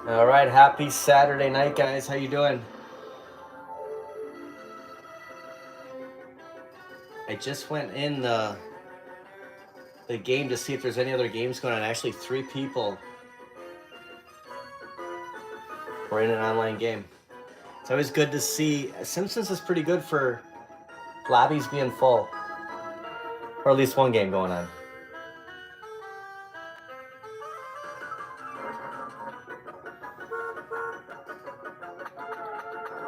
All right, happy Saturday night, guys. How you doing? I just went in the game to see if there's any other games going on. Actually, 3 people were in an online game. It's always good to see. Simpsons is pretty good for lobbies being full, or at least one game going on.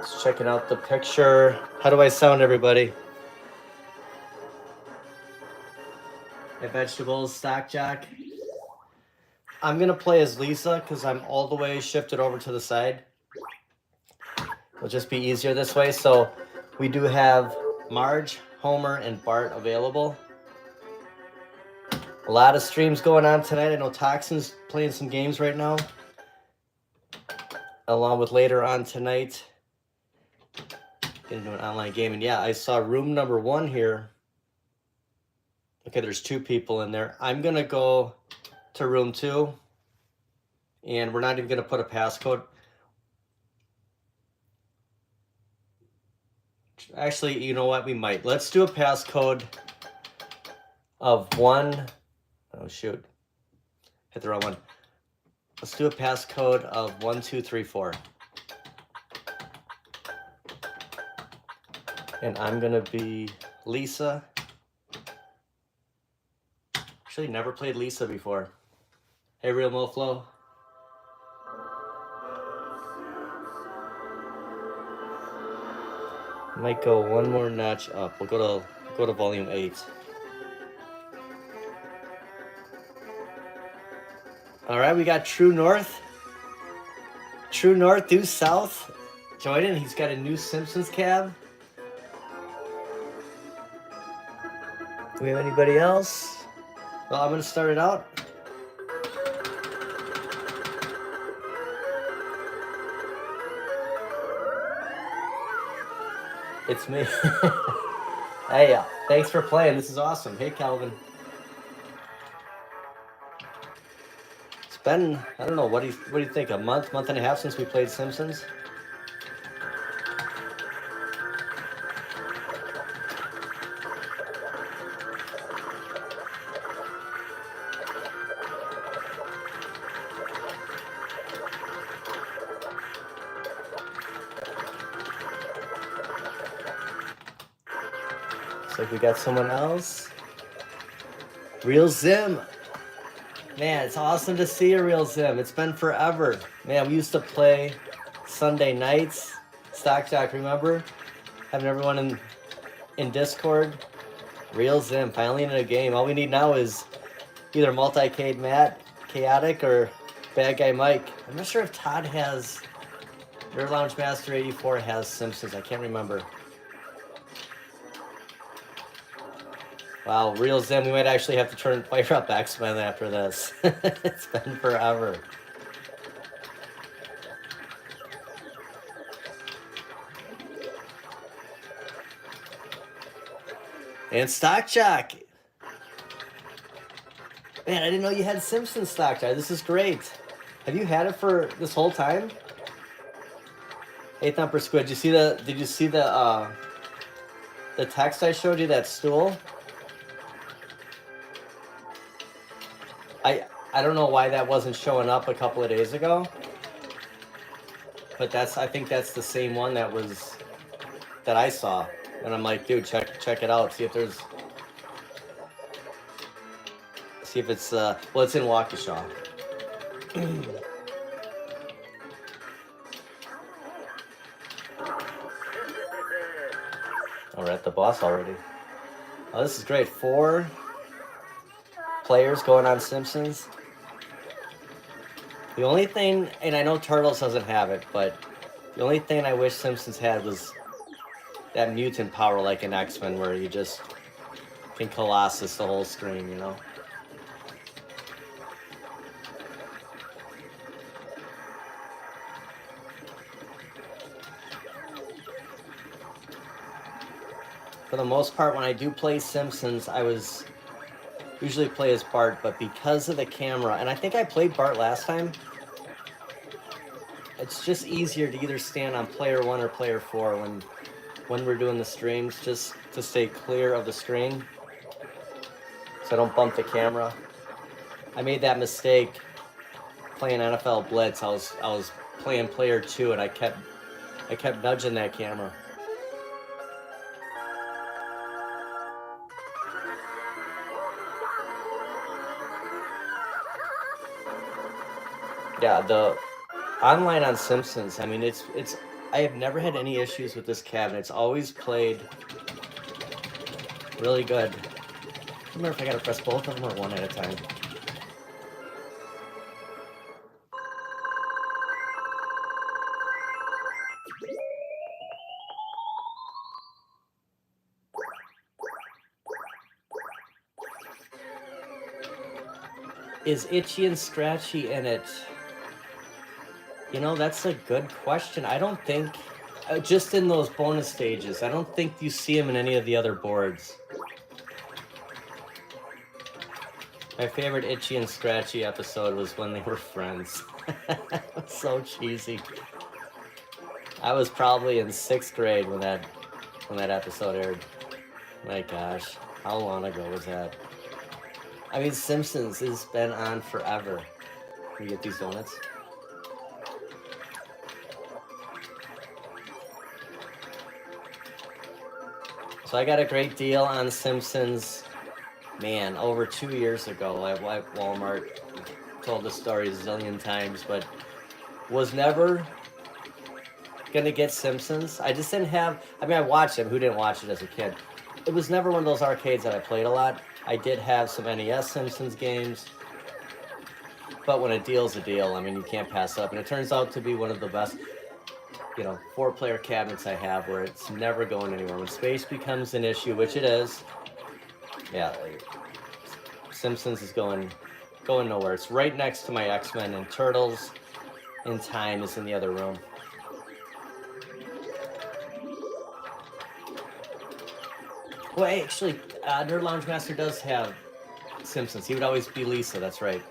Just checking out the picture. How do I sound, everybody? My vegetables, stock jack. I'm gonna play as Lisa because I'm all the way shifted over to the side. It'll just be easier this way. So we do have Marge, Homer, and Bart available. A lot of streams going on tonight. I know Toxin's playing some games right now, along with later on tonight getting into an online game. And yeah, I saw room number 1 here. Okay, there's 2 people in there. I'm gonna go to room 2, and we're not even gonna put a passcode. Actually, you know what? We might. Let's do a passcode of 1. Oh, shoot. Hit the wrong one. Let's do a passcode of 1, 2, 3, 4. And I'm going to be Lisa. Actually, never played Lisa before. Hey, Real Moflo. Might go one more notch up. We'll go to volume 8. All right, we got True North. True North due south. Joining. He's got a new Simpsons cab. Do we have anybody else? Well, I'm going to start it out. It's me. Hey, thanks for playing. This is awesome. Hey, Calvin. It's been, I don't know, what do you think, a month and a half since we played Simpsons? Looks like we got someone else. Real Zim. Man, it's awesome to see a Real Zim. It's been forever. Man, we used to play Sunday nights. Stock Jack, remember? Having everyone in Discord. Real Zim, finally in a game. All we need now is either Multicade Matt, Chaotic, or Bad Guy Mike. I'm not sure if Todd has... Rear Lounge Master 84 has Simpsons. I can't remember. Wow, Real Zim, we might actually have to fire up X-Men after this. It's been forever. And Stock Jock. Man, I didn't know you had Simpsons Stock Jock. This is great. Have you had it for this whole time? Hey, Thumper Squid, did you see the text I showed you, that stool? I don't know why that wasn't showing up a couple of days ago, but I think that's the same one that I saw, and I'm like, dude, check it out, see if it's well, it's in Waukesha. Oh, we're at the boss already. Oh, this is great. 4 players going on Simpsons. The only thing, and I know Turtles doesn't have it, but the only thing I wish Simpsons had was that mutant power like in X-Men, where you just can Colossus the whole screen, you know? For the most part, when I do play Simpsons, I usually play as Bart, but because of the camera, and I think I played Bart last time, it's just easier to either stand on player 1 or player 4 when we're doing the streams, just to stay clear of the screen so I don't bump the camera. I made that mistake playing NFL Blitz. I was playing player 2 and I kept nudging that camera. Yeah, the online on Simpsons, I mean, it's I have never had any issues with this cabinet. It's always played really good. I don't remember if I gotta press both of them or one at a time. Is Itchy and Scratchy in it? You know, that's a good question. I don't think, just in those bonus stages, I don't think you see him in any of the other boards. My favorite Itchy and Scratchy episode was when they were friends. So cheesy. I was probably in 6th grade when that episode aired. My gosh, how long ago was that? I mean, Simpsons has been on forever. Can you get these donuts? So I got a great deal on Simpsons, man, over 2 years ago at Walmart. Told the story a zillion times, but was never gonna get Simpsons. I just didn't have, I mean, I watched it. Who didn't watch it as a kid? It was never one of those arcades that I played a lot. I did have some NES Simpsons games, but when a deal's a deal, I mean, you can't pass up. And it turns out to be one of the best, 4-player cabinets I have, where it's never going anywhere. When space becomes an issue, which it is, yeah, Simpsons is going nowhere. It's right next to my X-Men, and Turtles in Time is in the other room. Well, actually, Nerd Lounge Master does have Simpsons. He would always be Lisa, that's right.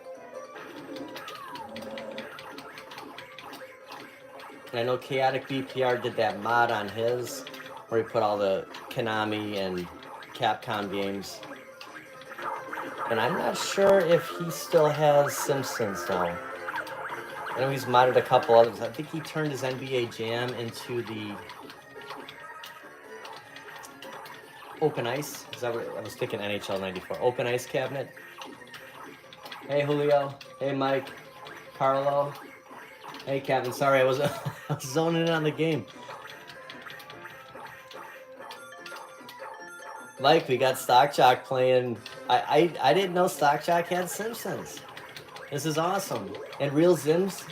And I know Chaotic BPR did that mod on his, where he put all the Konami and Capcom games. And I'm not sure if he still has Simpsons now. I know he's modded a couple others. I think he turned his NBA Jam into the Open Ice. Is that what I was thinking? NHL 94 Open Ice cabinet. Hey Julio. Hey Mike. Carlo. Hey Kevin. Sorry, I was zoning in on the game. Mike, we got Stock Jock playing. I didn't know Stock Jock had Simpsons. This is awesome. And Real Zims.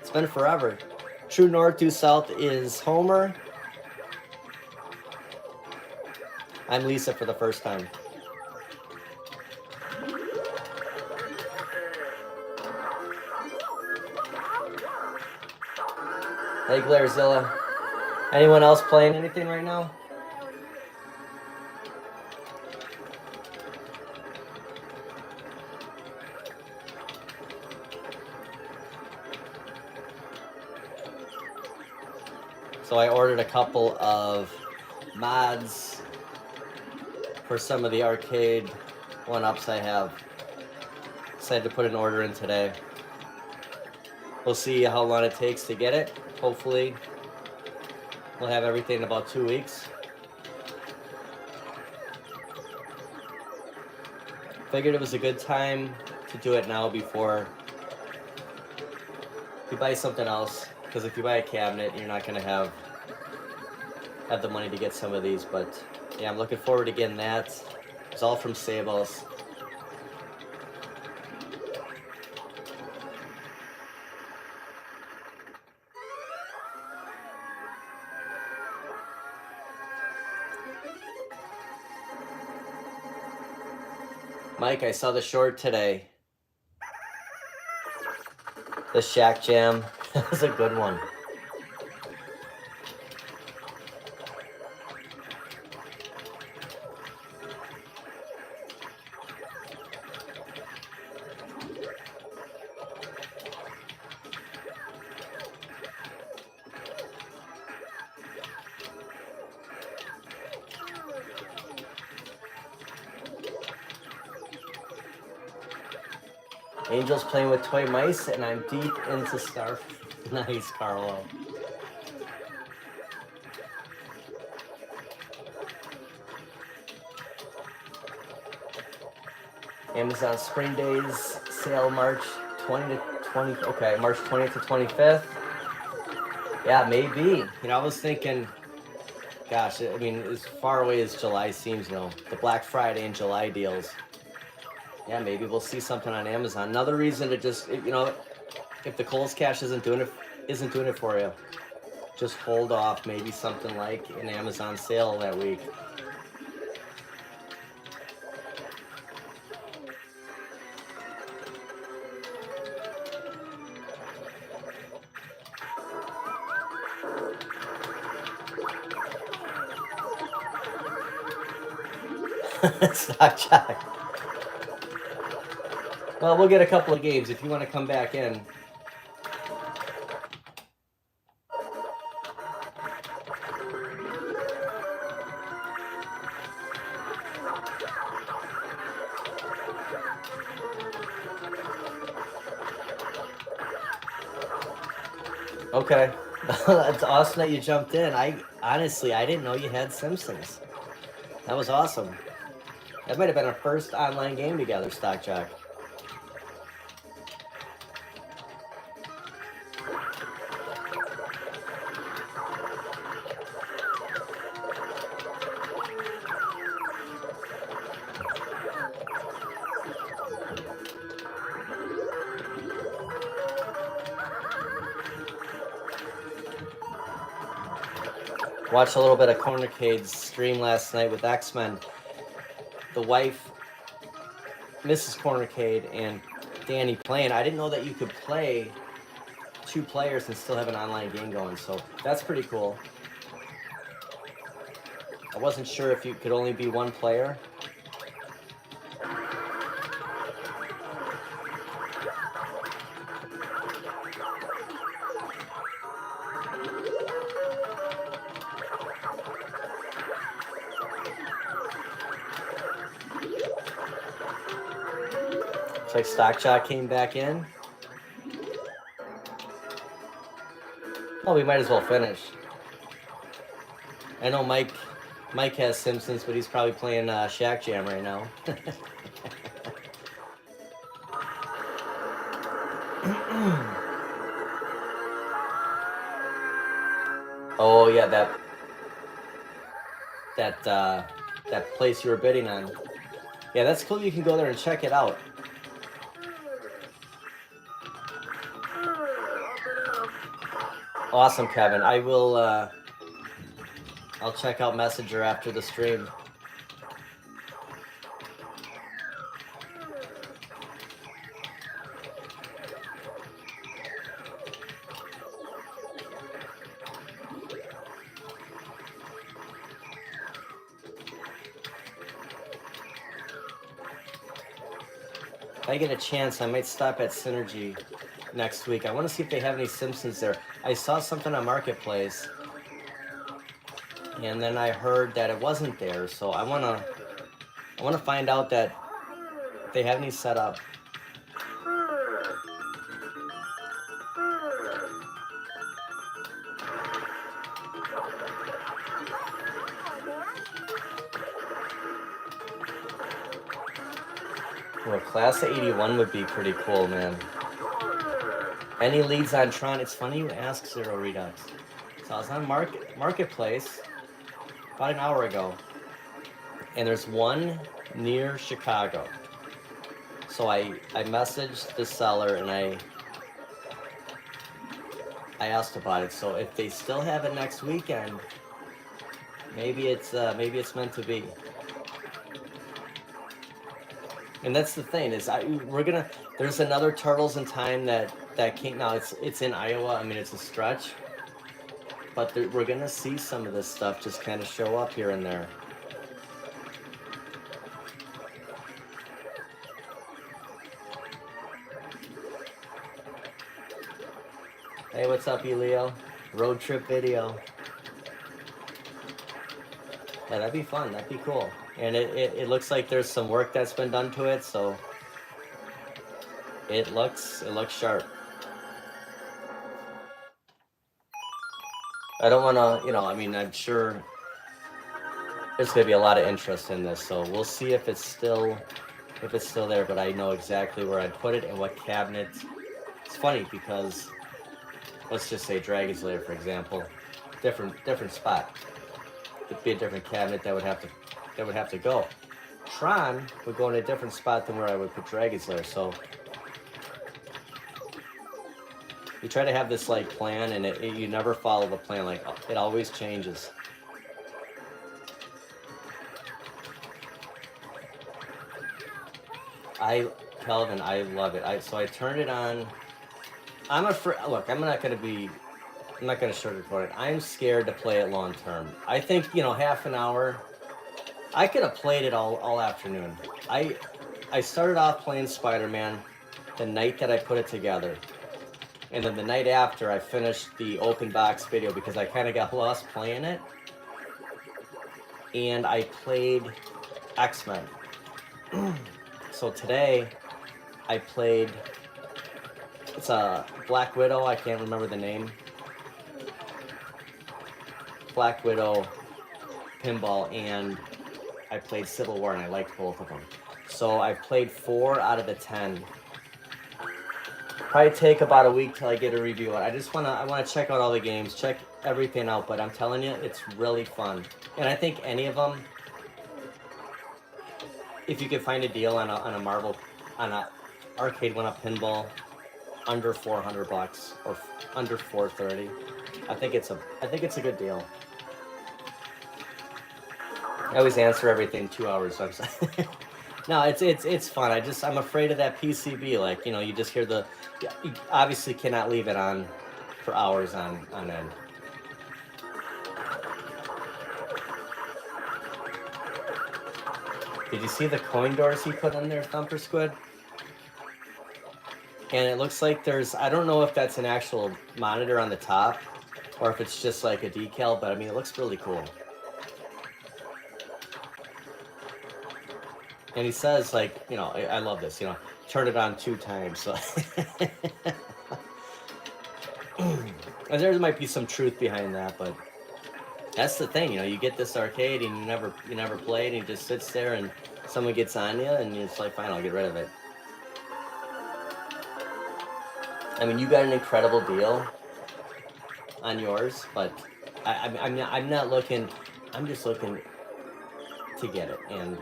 It's been forever. True North, Due South is Homer. I'm Lisa for the first time. Hey Glairzilla. Anyone else playing anything right now? So I ordered a couple of mods for some of the Arcade1ups I have. Decided to put an order in today. We'll see how long it takes to get it. Hopefully, we'll have everything in about 2 weeks. Figured it was a good time to do it now before you buy something else. Because if you buy a cabinet, you're not going to have the money to get some of these. But yeah, I'm looking forward to getting that. It's all from Sables. Mike, I saw the short today. The Shack Jam. That was a good one. Angel's playing with toy mice, and I'm deep into Star. Nice, Carlo. Amazon Spring Days sale March 20 to 20. Okay, March 20th to 25th. Yeah, maybe. You know, I was thinking, gosh, I mean, as far away as July seems, you know, the Black Friday and July deals. Yeah, maybe we'll see something on Amazon. Another reason to just, you know, if the Kohl's Cash isn't doing it for you, just hold off. Maybe something like an Amazon sale that week. Stock check. Well, we'll get a couple of games if you want to come back in. Okay. That's awesome that you jumped in. I didn't know you had Simpsons. That was awesome. That might have been our first online game together, Stock Jack. Watched a little bit of Cornercade's stream last night with X-Men. The wife, Mrs. Cornercade, and Danny playing. I didn't know that you could play 2 players and still have an online game going, so that's pretty cool. I wasn't sure if you could only be 1 player. Looks like Stock Shot came back in. Oh, we might as well finish. I know Mike has Simpsons, but he's probably playing Shack Jam right now. Oh yeah, that place you were bidding on. Yeah, that's cool. You can go there and check it out. Awesome, Kevin. I will. I'll check out Messenger after the stream. If I get a chance, I might stop at Synergy next week. I want to see if they have any Simpsons there. I saw something on Marketplace, and then I heard that it wasn't there. So I wanna find out that if they have any set up. Well, Class of 81 would be pretty cool, man. Any leads on Tron? It's funny you ask, Zero Redux. So I was on Marketplace about an hour ago, and there's one near Chicago. So I messaged the seller and I asked about it. So if they still have it next weekend, maybe it's meant to be. And that's the thing is there's another Turtles in Time that came. Now it's in Iowa. I mean, it's a stretch, but we're gonna see some of this stuff just kind of show up here and there. Hey, what's up, Elio? Road trip video. Yeah, that'd be fun. That'd be cool. And it looks like there's some work that's been done to it, so It looks sharp. I don't want to, I mean, I'm sure there's going to be a lot of interest in this, so we'll see if it's still there, but I know exactly where I'd put it and what cabinet. It's funny because let's just say Dragon's Lair, for example, different spot. It'd be a different cabinet that would have to go. Tron would go in a different spot than where I would put Dragon's Lair, so you try to have this like plan, and you never follow the plan. Like, it always changes. Kelvin, I love it. So I turned it on. I'm afraid. Look, I'm not gonna sugarcoat it. I'm scared to play it long term. I think half an hour. I could have played it all afternoon. I started off playing Spider-Man the night that I put it together. And then the night after, I finished the open box video because I kind of got lost playing it. And I played X-Men. So today, I played, it's a Black Widow, I can't remember the name. Black Widow, Pinball, and I played Civil War, and I liked both of them. So I've played 4 out of the 10. Probably take about a week till I get a review on it. I want to check out all the games, check everything out, but I'm telling you, it's really fun. And I think any of them, if you could find a deal on a Arcade1up pinball under $400 or under $430, I think it's a good deal. I always answer everything 2 hours. So no, it's fun. I'm afraid of that PCB. Like, you just hear you obviously cannot leave it on for hours on end. Did you see the coin doors he put in there, Thumper Squid? And it looks like I don't know if that's an actual monitor on the top or if it's just like a decal, but I mean, it looks really cool. And he says, like, I love this, turn it on 2 times. So and there might be some truth behind that, but that's the thing, you get this arcade and you never play it, and it just sits there and someone gets on you and it's like, fine, I'll get rid of it. I mean, you got an incredible deal on yours, but I'm not looking, I'm just looking to get it. And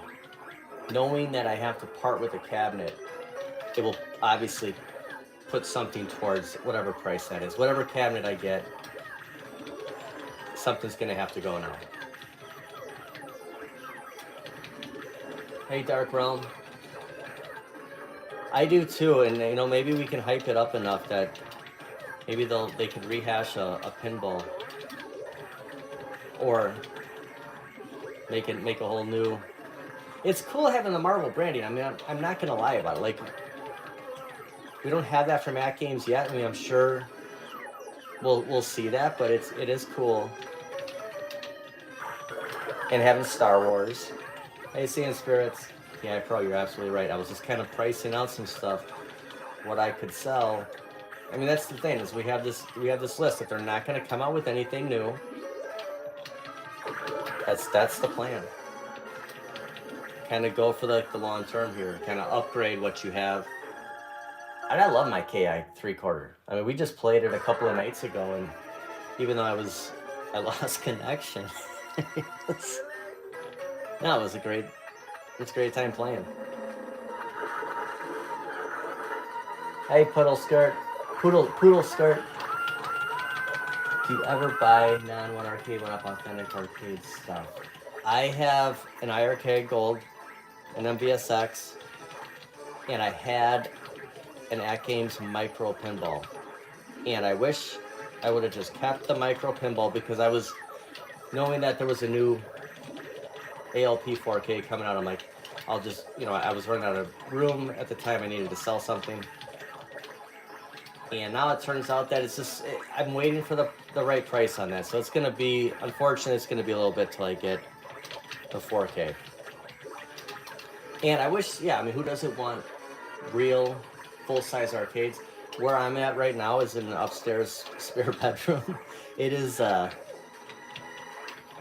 knowing that I have to part with a cabinet, it will obviously put something towards whatever price that is. Whatever cabinet I get, something's gonna have to go now. Hey, Dark Realm. I do too, and maybe we can hype it up enough that maybe they could rehash a pinball, or make a whole new. It's cool having the Marvel branding. I mean, I'm not gonna lie about it. Like, we don't have that from Mac Games yet. I mean, I'm sure we'll see that, but it is cool. And having Star Wars. Hey, Seeing Spirits. Yeah, Pro, you're absolutely right. I was just kind of pricing out some stuff, what I could sell. I mean, that's the thing, is we have this list. If they're not going to come out with anything new, that's the plan. Kind of go for the long term here. Kind of upgrade what you have. And I love my KI 3/4. I mean, we just played it a couple of nights ago, and even though I lost connection. No, it was a great time playing. Hey, Poodle Skirt. Do you ever buy non-one Arcade1up authentic arcade stuff? I have an iArcade Gold, an MVSX, and I had an At Games Micro Pinball. And I wish I would have just kept the Micro Pinball, because I was knowing that there was a new ALP 4K coming out. I'm like, I'll just, I was running out of room at the time. I needed to sell something. And now it turns out that I'm waiting for the right price on that. So it's going to be, unfortunately, it's going to be a little bit till I get the 4K. And I wish, I mean, who doesn't want real full-size arcades. Where I'm at right now is in an upstairs spare bedroom. It is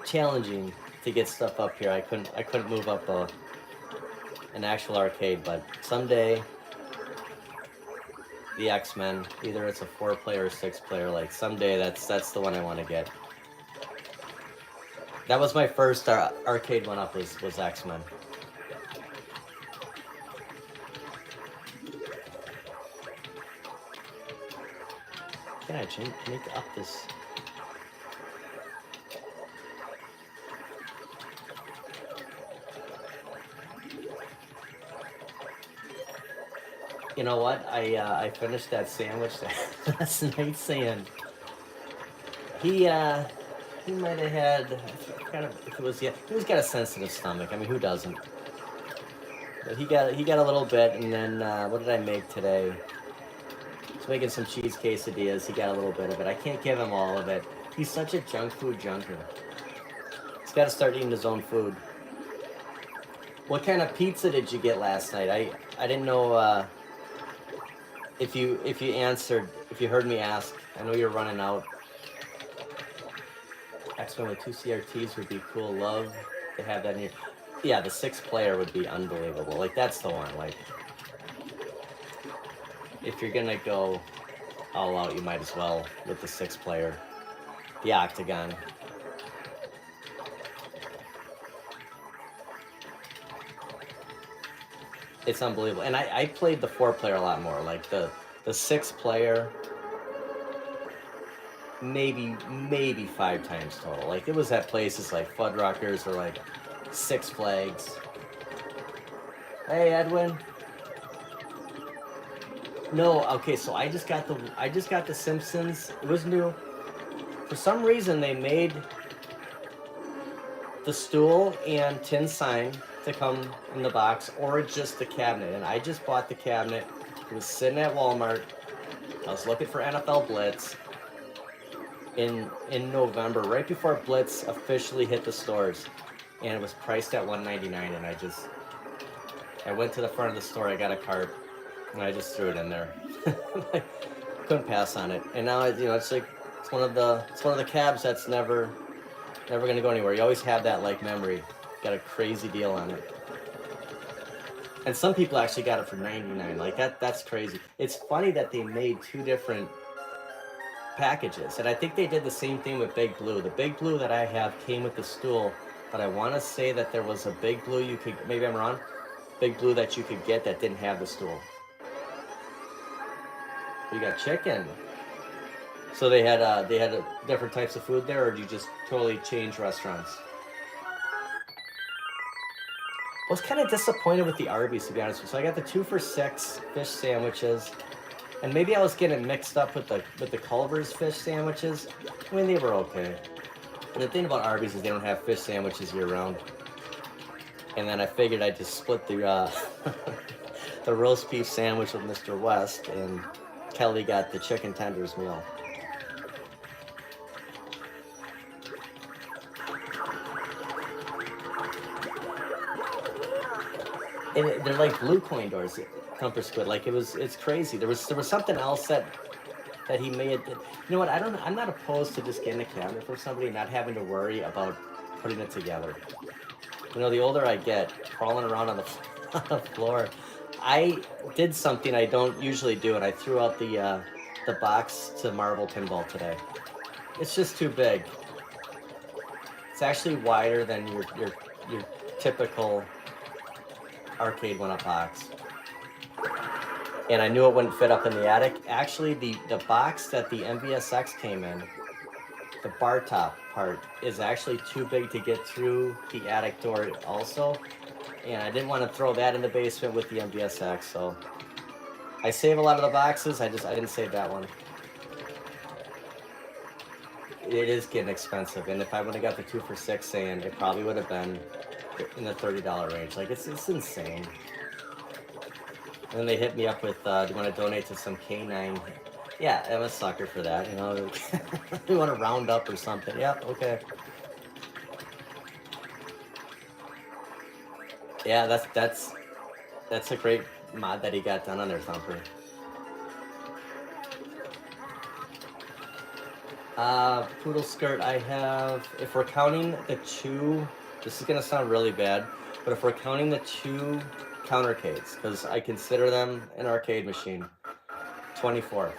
challenging to get stuff up here. I couldn't move up an actual arcade, but someday the X-Men, either it's a 4-player or 6-player, like someday that's the one I want to get. That was my first Arcade1up was X-Men. Can I make up this? You know what? I finished that sandwich last night saying he might have had, kind of, if it was, yeah, he's got a sensitive stomach. I mean, who doesn't? But he got a little bit, and then what did I make today? I was making some cheese quesadillas. He got a little bit of it. I can't give him all of it. He's such a junk food junker. He's got to start eating his own food. What kind of pizza did you get last night? I didn't know if you answered, if you heard me ask. I know you're running out. X-Men with 2 CRTs would be cool. Love to have that in your... Yeah, the 6-player would be unbelievable. Like, that's the one. Like, if you're gonna go all out, you might as well with the 6-player. The Octagon. It's unbelievable. And I played the 4-player a lot more. Like, the 6-player... maybe 5 times total. Like, it was at places like Fuddruckers or like Six Flags. Hey, Edwin. No, okay, so I just got the Simpsons. It was new. For some reason they made the stool and tin sign to come in the box, or just the cabinet. And I just bought the cabinet. It was sitting at Walmart. I was looking for NFL Blitz in November, right before Blitz officially hit the stores, and it was priced at $199. And I went to the front of the store, I got a cart, and I just threw it in there. Couldn't pass on it. And now, you know, it's like it's one of the cabs that's never gonna go anywhere. You always have that like memory. Got a crazy deal on it. And some people actually got it for $99. Like that's crazy. It's funny that they made 2 different packages, and I think they did the same thing with Big Blue. The Big Blue that I have came with the stool, but I want to say that there was a Big Blue you could, maybe I'm wrong, Big Blue that you could get that didn't have the stool. You got chicken. So they had different types of food there, or did you just totally change restaurants? I was kind of disappointed with the Arby's, to be honest with you. So I got the 2 for $6 fish sandwiches. And maybe I was getting mixed up with the Culver's fish sandwiches. I mean, they were okay. And the thing about Arby's is they don't have fish sandwiches year-round. And then I figured I'd just split the the roast beef sandwich with Mr. West, and Kelly got the chicken tenders meal. And they're like blue coin doors. Comfort Squid, like it's crazy. There was something else that he made. You know what? I'm not opposed to just getting a cabinet from somebody and not having to worry about putting it together. You know, the older I get, crawling around on the floor, I did something I don't usually do, and I threw out the box to Marvel Pinball today. It's just too big. It's actually wider than your typical Arcade1up box. And I knew it wouldn't fit up in the attic. Actually, the box that the MVSX came in, the bar top part, is actually too big to get through the attic door also. And I didn't want to throw that in the basement with the MVSX, so I save a lot of the boxes. I didn't save that one. It is getting expensive, and if I would have got the 2 for $6 saying, it probably would have been in the $30 range. Like, it's insane. And then they hit me up with, do you want to donate to some canine? Yeah, I'm a sucker for that, you know. We want to round up or something. Yep, okay. Yeah, that's a great mod that he got done on their Thumper. Poodle skirt, I have, if we're counting the two, this is gonna sound really bad, but if we're counting the two countercades, because I consider them an arcade machine, 24.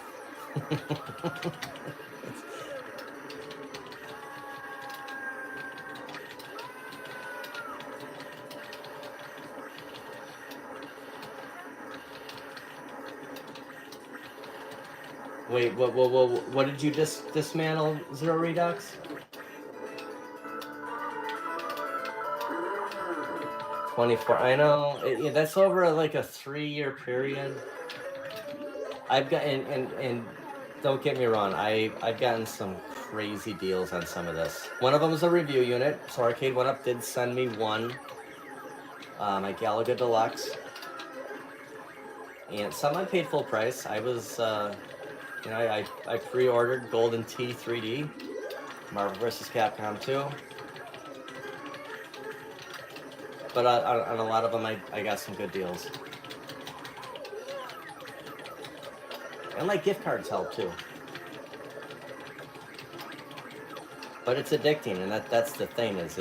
Wait, what did you dismantle, Zero Redux? 24. I know. Yeah, that's over like a 3-year period. I've got and don't get me wrong. I've gotten some crazy deals on some of this. One of them is a review unit. So Arcade1up did send me one. My Galaga Deluxe. And some I paid full price. I was, you know, I pre-ordered Golden Tee 3D, Marvel vs. Capcom 2. But on a lot of them, I got some good deals. And like gift cards help too. But it's addicting, and that's the thing, is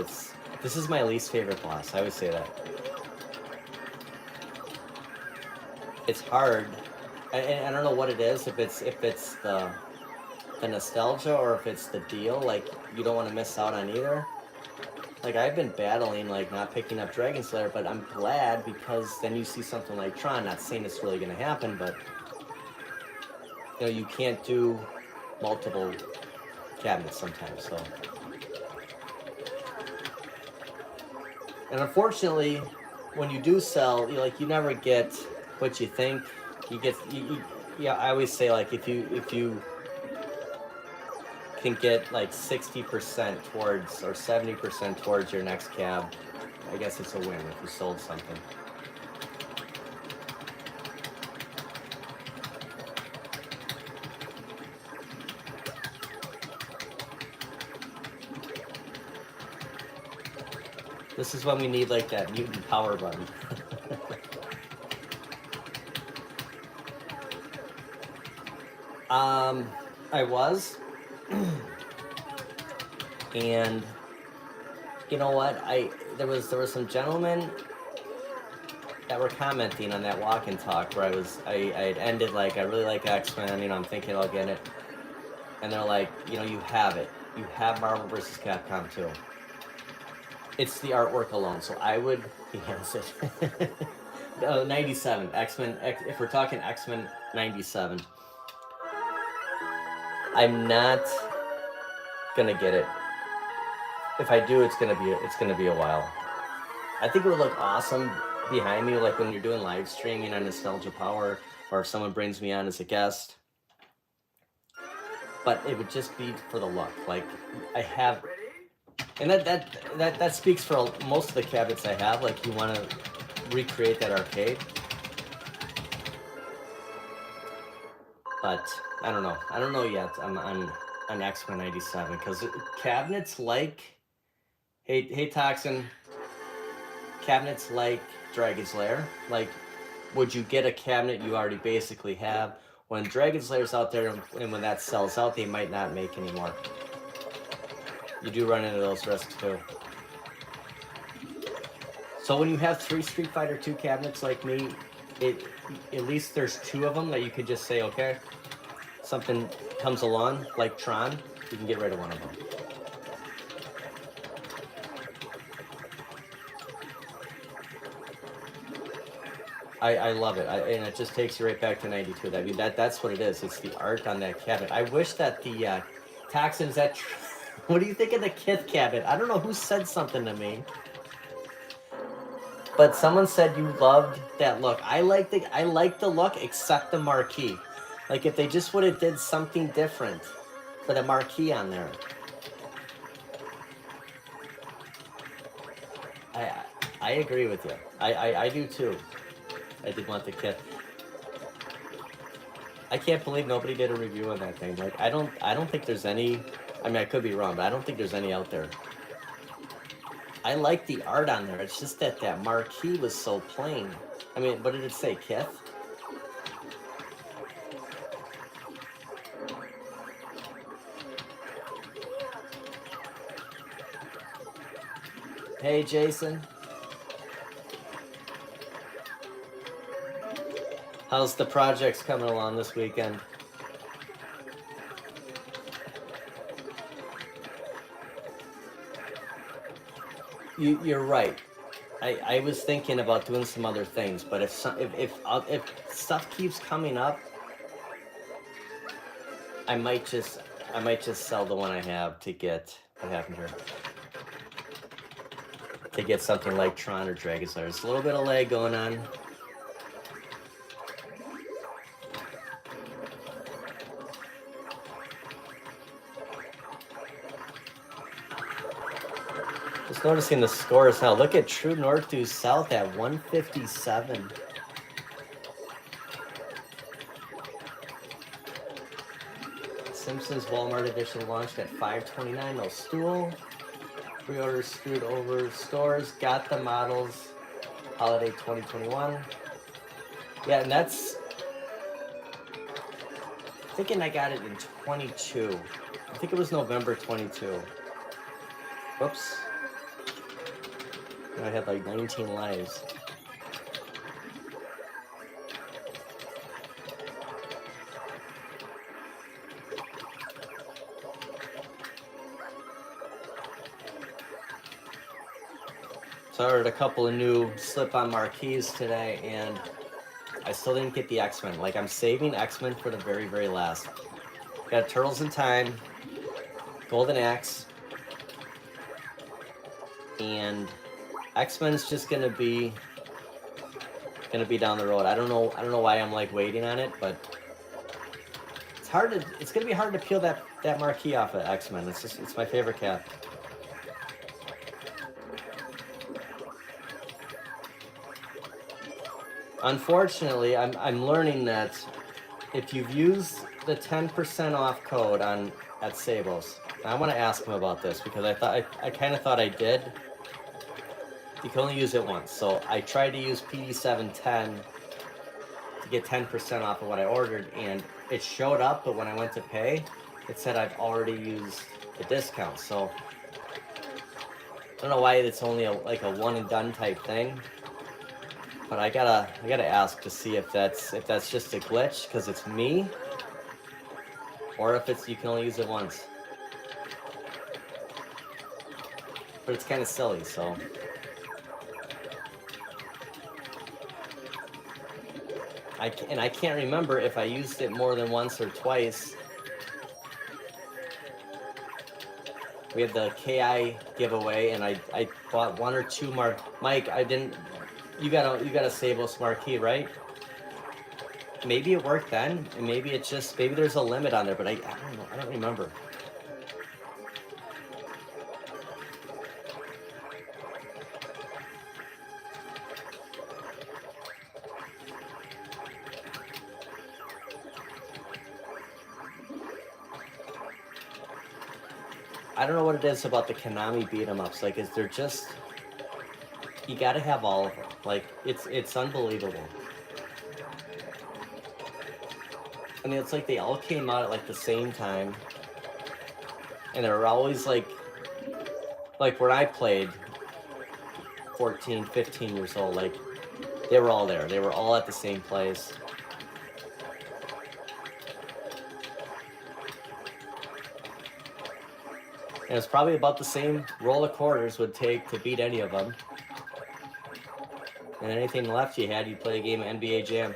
this is my least favorite boss. I always say that. It's hard. I don't know what it is, if it's the nostalgia or if it's the deal, like you don't want to miss out on either. Like I've been battling like not picking up Dragon Slayer, but I'm glad, because then you see something like Tron. Not saying it's really gonna happen, but you know, you can't do multiple cabinets sometimes, so. And unfortunately, when you do sell, you never get what you think. You get, yeah, I always say, like, if you can get like 60% towards or 70% towards your next cab, I guess it's a win if you sold something. This is when we need like that mutant power button. I was. And you know what? There was some gentlemen that were commenting on that walk and talk where I had ended like, I really like X-Men, you know, I'm thinking I'll get it. And they're like, you know, you have it. You have Marvel vs. Capcom 2. It's the artwork alone, so I would enhance it. 97, X-Men, if we're talking X-Men 97. I'm not gonna get it. If I do, it's gonna be a while. I think it would look awesome behind me, like when you're doing live streaming on Nostalgia Power, or if someone brings me on as a guest. But it would just be for the look. Like I have, and that speaks for most of the cabinets I have. Like you want to recreate that arcade. But I don't know. I don't know yet on X-Men 97, because cabinets like, hey Toxin, cabinets like Dragon's Lair, like, would you get a cabinet you already basically have? When Dragon's Lair's out there and when that sells out, they might not make anymore. You do run into those risks too. So when you have 3 Street Fighter 2 cabinets like me, at least there's 2 of them that you could just say, okay, something comes along like Tron, you can get rid of one of them. I love it, and it just takes you right back to 92. I mean, that's what it is. It's the art on that cabinet. I wish that the Toxins that. What do you think of the Kith cabinet? I don't know who said something to me, but someone said you loved that look. I like the look, except the marquee. Like if they just would have did something different for the marquee on there. I agree with you. I do too. I did want the kit. I can't believe nobody did a review on that thing. Like I don't think there's any. I mean, I could be wrong, but I don't think there's any out there. I like the art on there. It's just that marquee was so plain. I mean, what did it say, Kith? Hey, Jason. How's the projects coming along this weekend? You're right. I was thinking about doing some other things, but if stuff keeps coming up, I might just sell the one I have to get what happened here. To get something like Tron or Dragon Slayer. There's a little bit of lag going on. Just noticing the scores now. Look at True North due South at 157. Simpsons Walmart edition launched at 529. No stool. Pre-orders screwed over. Stores got the models. Holiday 2021. Yeah, and that's... thinking I got it in 22. I think it was November 22. Whoops. I had like 19 lives. So I ordered a couple of new slip-on marquees today, and I still didn't get the X-Men. Like, I'm saving X-Men for the very, very last. Got Turtles in Time, Golden Axe, and X-Men's just gonna be down the road. I don't know why I'm like waiting on it, but it's gonna be hard to peel that marquee off of X-Men. It's my favorite cat. Unfortunately, I'm learning that if you've used the 10% off code at Sabos, I want to ask him about this because I kind of thought I did. You can only use it once, so I tried to use PD710 to get 10% off of what I ordered, and it showed up, but when I went to pay, it said I've already used the discount. So I don't know why it's only like a one and done type thing. But I gotta ask to see if that's just a glitch because it's me, or if it's you can only use it once. But it's kind of silly, so. I can't remember if I used it more than once or twice. We had the KI giveaway, and I bought one or two more. Mike, I didn't. You got a Sabos marquee, right? Maybe it worked then, and maybe there's a limit on there, but I don't know. I don't remember. I don't know what it is about the Konami beat 'em ups. Like, is there just you got to have all of them. Like, it's unbelievable. I mean, it's like they all came out at like the same time, and they were always like when I played 14, 15 years old, like they were all there. They were all at the same place. And it's probably about the same roll of quarters would take to beat any of them. And anything left you had, you'd play a game of NBA Jam.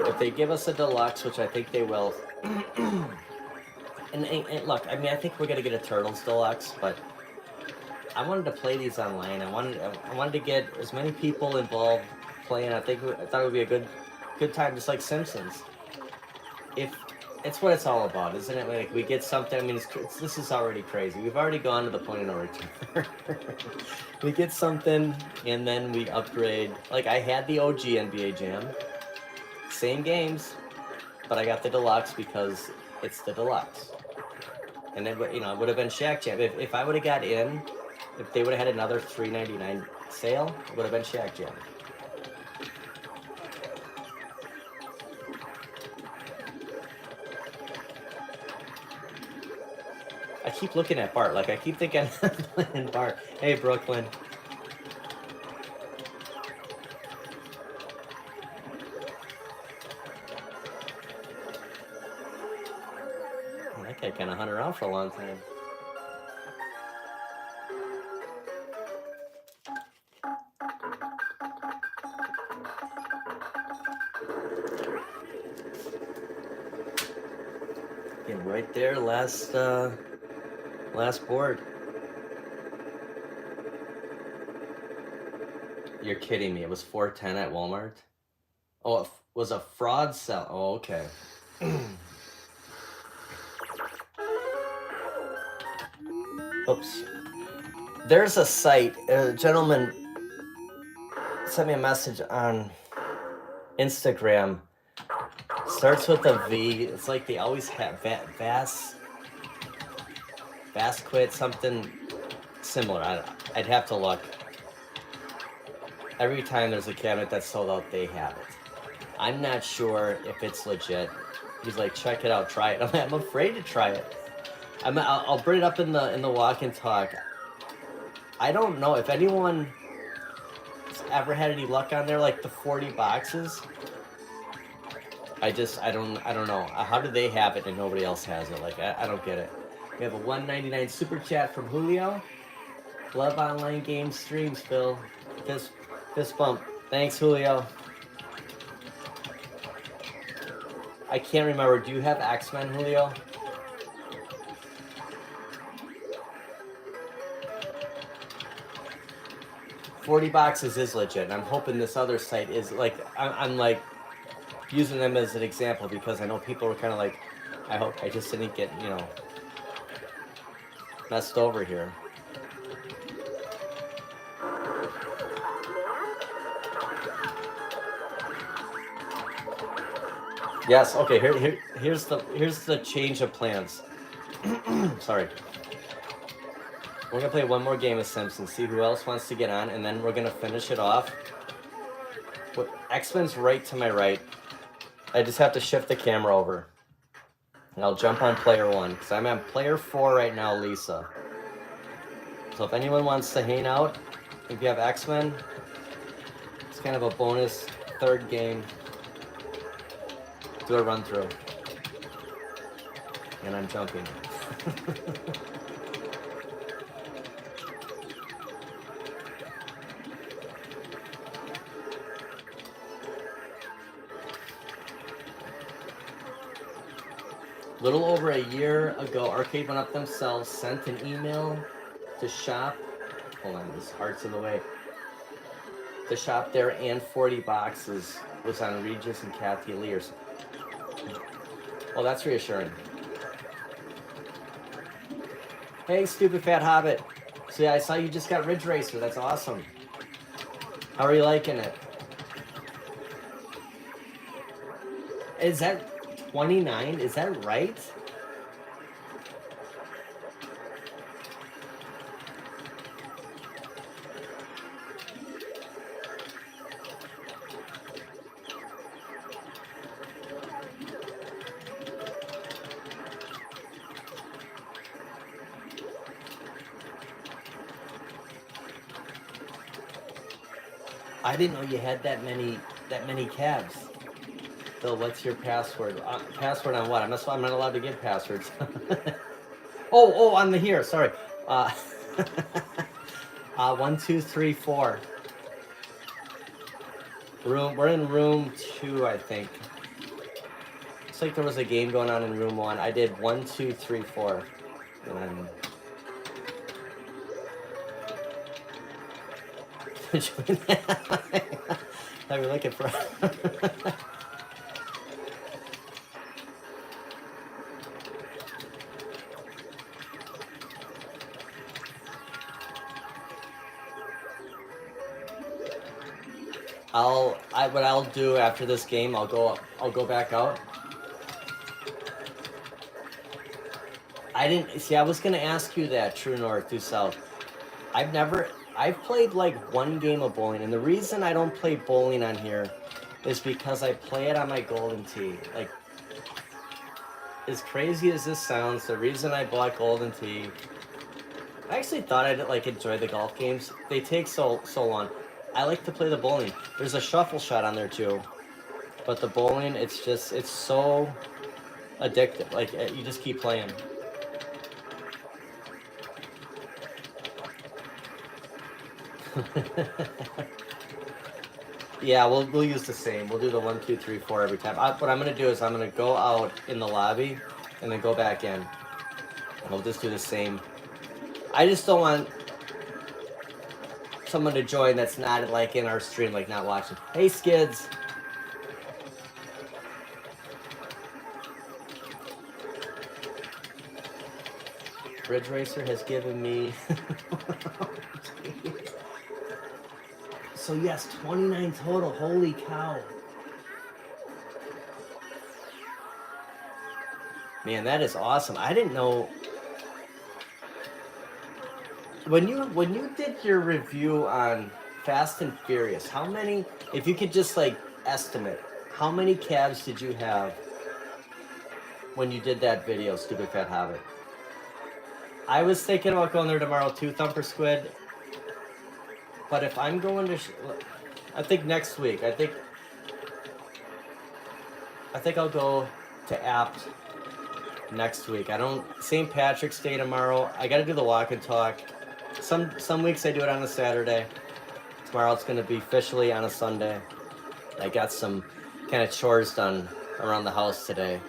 If they give us a deluxe, which I think they will, and look, I mean, I think we're gonna get a Turtles deluxe, but I wanted to play these online. I wanted to get as many people involved playing. I thought it would be a good time, just like Simpsons. If it's what it's all about, isn't it? Like, we get something. I mean, this is already crazy. We've already gone to the point of no return. We get something, and then we upgrade. Like, I had the OG NBA Jam, same games, but I got the deluxe because it's the deluxe. And then, you know, it would have been Shack Jam. If I would have got in, if they would have had another $3.99 sale, it would have been Shack Jam. I keep looking at Bart, like I keep thinking I'm playing Bart. Hey, Brooklyn. That guy kind of hung around for a long time. Again, right there, last board. You're kidding me. It was $4.10 at Walmart. Oh, it was a fraud sell. Oh, okay. Oops. There's a site. A gentleman sent me a message on Instagram. Starts with a V. It's like they always have Vasquit, something similar. I'd have to look. Every time there's a cabinet that's sold out, they have it. I'm not sure if it's legit. He's like, check it out, try it. I'm afraid to try it. I'll bring it up in the walk and talk. I don't know if anyone has ever had any luck on there, like the 40 boxes. I don't know. How do they have it and nobody else has it? Like, I don't get it. We have a $1.99 super chat from Julio. Love online game streams, Phil. Fist bump. Thanks, Julio. I can't remember. Do you have X-Men, Julio? $40 boxes is legit. And I'm hoping this other site is like, I'm like using them as an example because I know people were kind of like, I hope I just didn't get, you know, messed over here. Yes, okay, here's the change of plans. Sorry. We're gonna play one more game of Simpsons, see who else wants to get on, and then we're gonna finish it off. X-Men's right to my right. I just have to shift the camera over. And I'll jump on player 1, because I'm on player 4 right now, Lisa. So if anyone wants to hang out, if you have X-Men, it's kind of a bonus third game. Do a run through. And I'm jumping. A little over a year ago, Arcade1up themselves sent an email to shop. Hold on, this heart's in the way. The shop there and 40 boxes was on Regis and Kathy Lee. Oh, that's reassuring. Hey, stupid fat hobbit. So yeah, I saw you just got Ridge Racer. That's awesome. How are you liking it? Is that 29? Is that right? I didn't know you had that many cabs. Bill, what's your password? Password on what? I'm not allowed to give passwords. oh, on the here. Sorry. 1, 2, 3, 4. We're in room 2, I think. Looks like there was a game going on in room 1. I did 1, 2, 3, 4. And then I was looking for. what I'll do after this game, I'll go back out. I didn't see. I was gonna ask you that. True North, True South. I've played like one game of bowling, and the reason I don't play bowling on here is because I play it on my Golden Tee. Like, as crazy as this sounds, the reason I bought Golden Tee, I actually thought I'd like enjoy the golf games. They take so long. I like to play the bowling. There's a shuffle shot on there too, but the bowling, it's so addictive. Like, you just keep playing. Yeah, we'll use the same. We'll do the 1, 2, 3, 4 every time. What I'm gonna do is I'm gonna go out in the lobby and then go back in. And we'll just do the same. I just don't want someone to join that's not like in our stream, like not watching. Hey, Skids. Ridge Racer has given me. So yes, 29 total. Holy cow. Man, that is awesome. I didn't know. When you did your review on Fast and Furious, how many, if you could just like estimate, how many cabs did you have when you did that video, Stupid Fat Hobbit? I was thinking about going there tomorrow too, Thumper Squid. But if I'm going to, I think next week, I think I'll go to Apt next week. St. Patrick's Day tomorrow. I got to do the walk and talk. Some weeks I do it on a Saturday. Tomorrow it's going to be officially on a Sunday. I got some kind of chores done around the house today.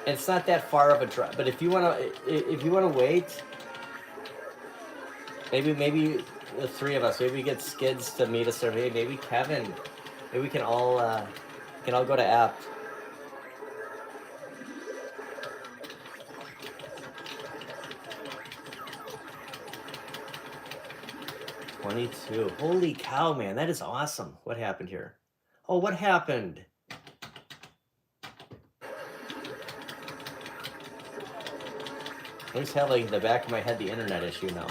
It's not that far of a drive, but if you want to wait, maybe the three of us, maybe we get Skids to meet us, or maybe Kevin, maybe we can all go to Apt. $22. Holy cow, man, that is awesome. What happened here? Oh, what happened? I just have like in the back of my head the internet issue now.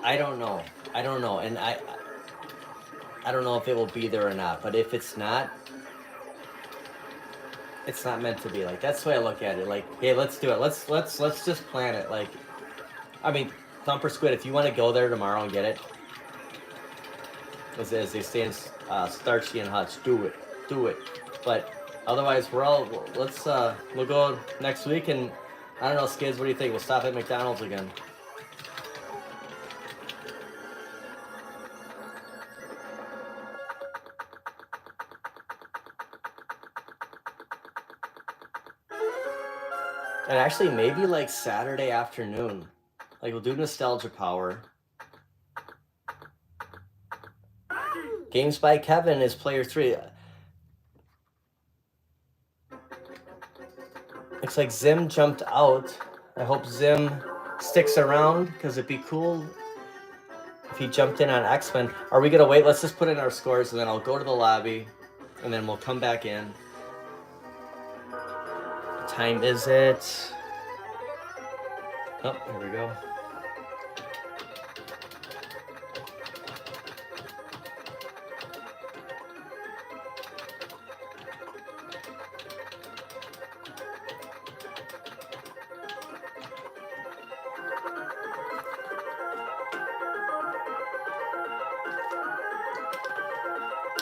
I don't know, and I don't know if it will be there or not. But if it's not, it's not meant to be. Like, that's the way I look at it. Like, hey, let's do it. Let's just plan it. Like, I mean, Thumper Squid, if you want to go there tomorrow and get it, as they say in Starchy and Hutch, do it. But otherwise, we'll go next week, and I don't know, Skids, what do you think? We'll stop at McDonald's again. And actually, maybe like Saturday afternoon. Like, we'll do Nostalgia Power. Games by Kevin is player 3. Looks like Zim jumped out. I hope Zim sticks around, because it'd be cool if he jumped in on X-Men. Are we going to wait? Let's just put in our scores, and then I'll go to the lobby, and then we'll come back in. What time is it? Oh, here we go.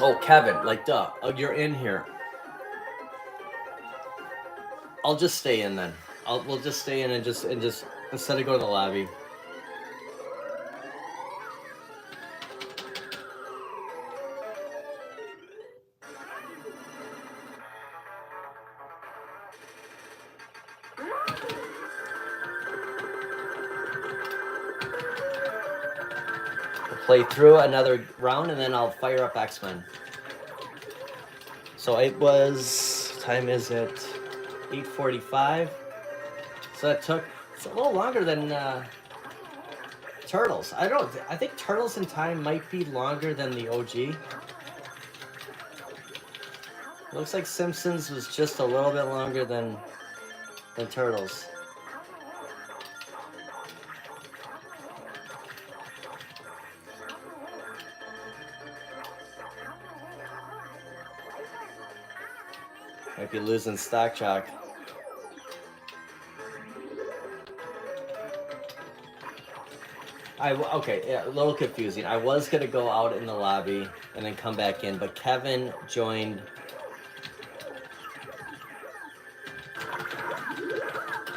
Oh, Kevin, like, duh. Oh, you're in here. I'll just stay in then. We'll just stay in and just instead of going to the lobby. play through another round, and then I'll fire up X-Men. So it was, what time is it? 8:45. So that took, it's a little longer than Turtles. I think Turtles in Time might be longer than the OG. Looks like Simpsons was just a little bit longer than Turtles. Might be losing stock chalk. Okay, yeah, a little confusing. I was gonna go out in the lobby and then come back in, but Kevin joined.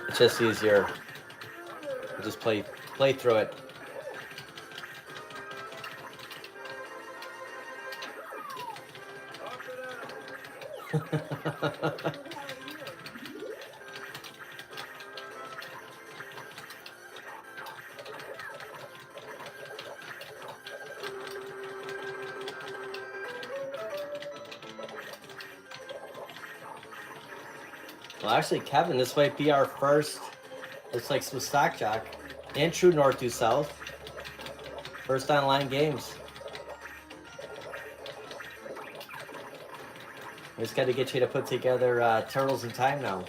It's just easier. I'll just play through it. Well, actually, Kevin, this might be our first. Looks like some Stock Jock and True North Due South. First online games. We just got to get you to put together Turtles in Time now.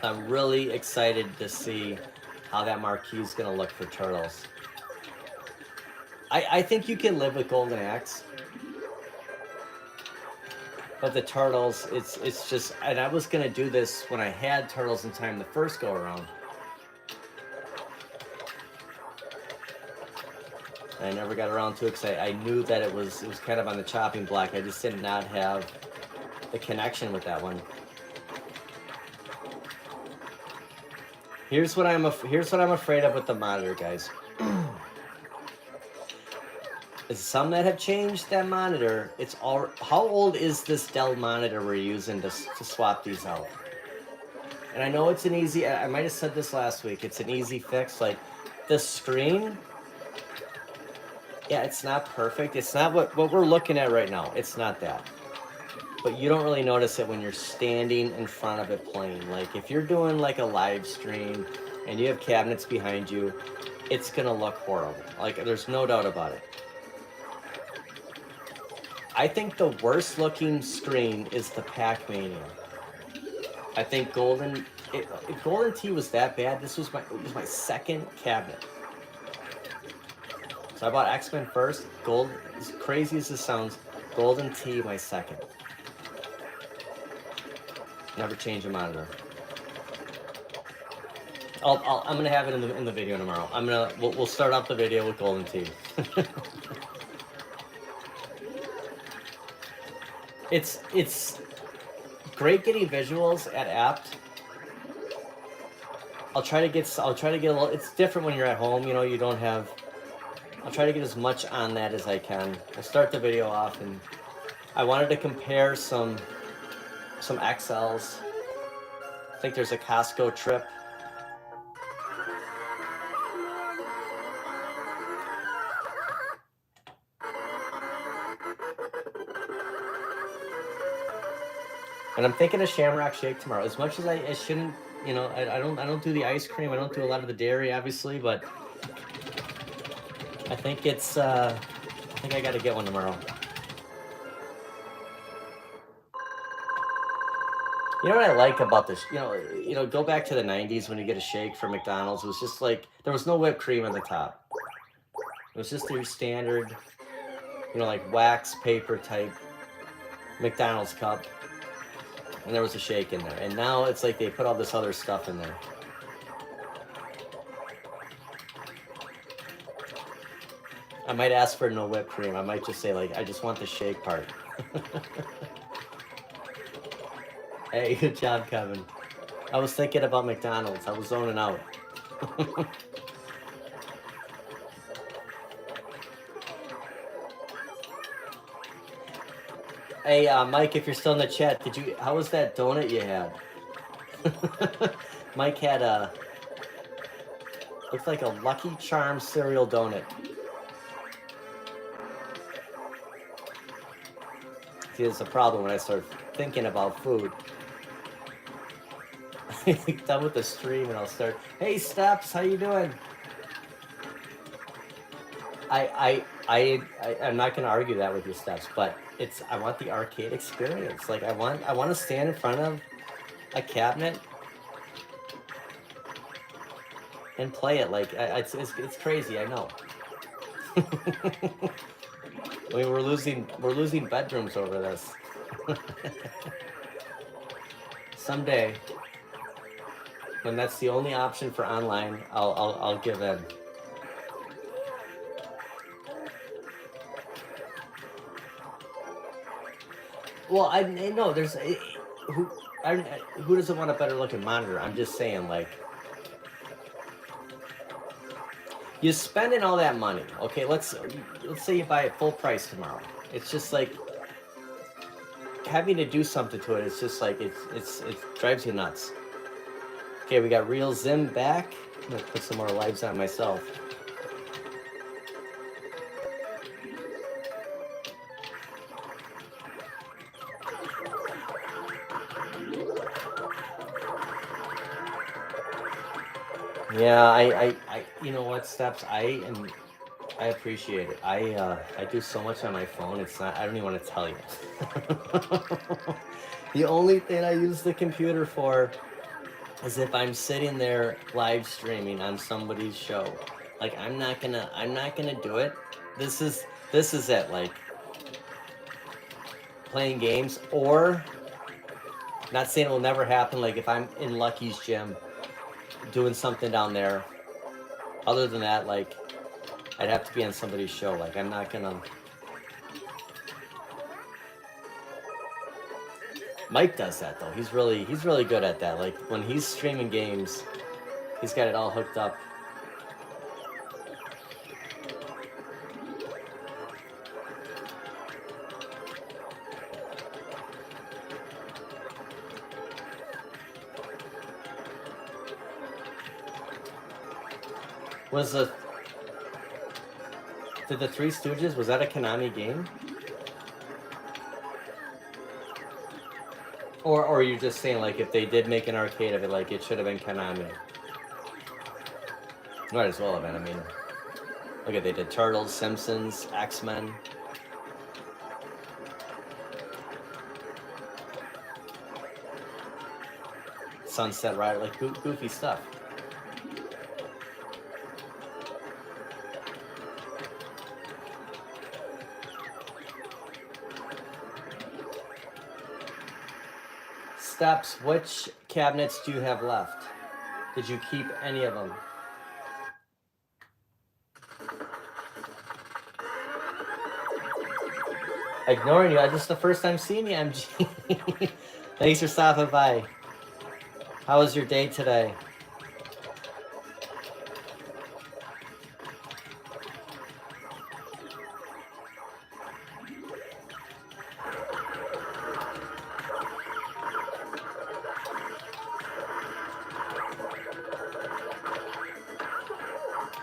I'm really excited to see how that marquee is going to look for Turtles. I think you can live with Golden Axe. But the Turtles, it's just, and I was going to do this when I had Turtles in Time the first go around. I never got around to it because I knew that it was kind of on the chopping block. I just did not have the connection with that one. Here's what I'm afraid of with the monitor, guys. Some that have changed that monitor. It's all. How old is this Dell monitor we're using to swap these out? And I know it's an easy. I might have said this last week. It's an easy fix. Like the screen. Yeah, it's not perfect. It's not what we're looking at right now. It's not that. But you don't really notice it when you're standing in front of it playing. Like if you're doing like a live stream and you have cabinets behind you, it's gonna look horrible. Like there's no doubt about it. I think the worst looking screen is the Pac-Mania. I think Golden Tee was that bad. It was my second cabinet. So I bought X-Men first. As crazy as this sounds, Golden Tee my second. Never change a monitor. I'm gonna have it in the video tomorrow. We'll start off the video with Golden Tee. It's great getting visuals at Apt. I'll try to get a little. It's different when you're at home. You know, you don't have. I'll try to get as much on that as I can. I'll start the video off, and I wanted to compare some XLs. I think there's a Costco trip. And I'm thinking of Shamrock Shake tomorrow. As much as I shouldn't, you know, I don't do the ice cream. I don't do a lot of the dairy, obviously, but I think it's. I think I got to get one tomorrow. You know what I like about this? You know, go back to the '90s when you get a shake from McDonald's. It was just like there was no whipped cream on the top. It was just your standard, you know, like wax paper type McDonald's cup. And there was a shake in there. And now it's like they put all this other stuff in there. I might ask for no whipped cream. I might just say, like, I just want the shake part. Hey, good job, Kevin. I was thinking about McDonald's. I was zoning out. Hey, Mike, if you're still in the chat, how was that donut you had? Mike had Looks like a Lucky Charms cereal donut. See, it's a problem when I start thinking about food. Done with the stream and I'll start, hey Steps, how you doing? I'm not gonna argue that with you, Steps, but I want the arcade experience. Like I want to stand in front of a cabinet and play it. Like it's crazy, I know. I mean, we're losing bedrooms over this. Someday, when that's the only option for online, I'll give in. Well, I know there's who doesn't want a better looking monitor? I'm just saying, like, you spending all that money. Okay, let's say you buy it full price tomorrow. It's just like having to do something to it. It's just like it drives you nuts. Okay, we got Real Zim back. I'm gonna put some more lives on myself. Yeah, I you know what, Steps? I appreciate it. I do so much on my phone. It's not. I don't even want to tell you. The only thing I use the computer for is if I'm sitting there live streaming on somebody's show. Like I'm not gonna do it. This is it. Like playing games, or not saying it will never happen. Like if I'm in Lucky's gym doing something down there. Other than that, like I'd have to be on somebody's show. Like I'm not gonna. Mike does that though. He's really good at that. Like when he's streaming games, he's got it all hooked up. Did the Three Stooges, was that a Konami game? Or are you just saying, like, if they did make an arcade of it, like, it should have been Konami? Might as well have been, I mean. Look at, they did Turtles, Simpsons, X-Men. Sunset Rider, like, goofy stuff. Steps, which cabinets do you have left? Did you keep any of them? Ignoring you, this is the first time seeing you, MG. Thanks for stopping by. How was your day today?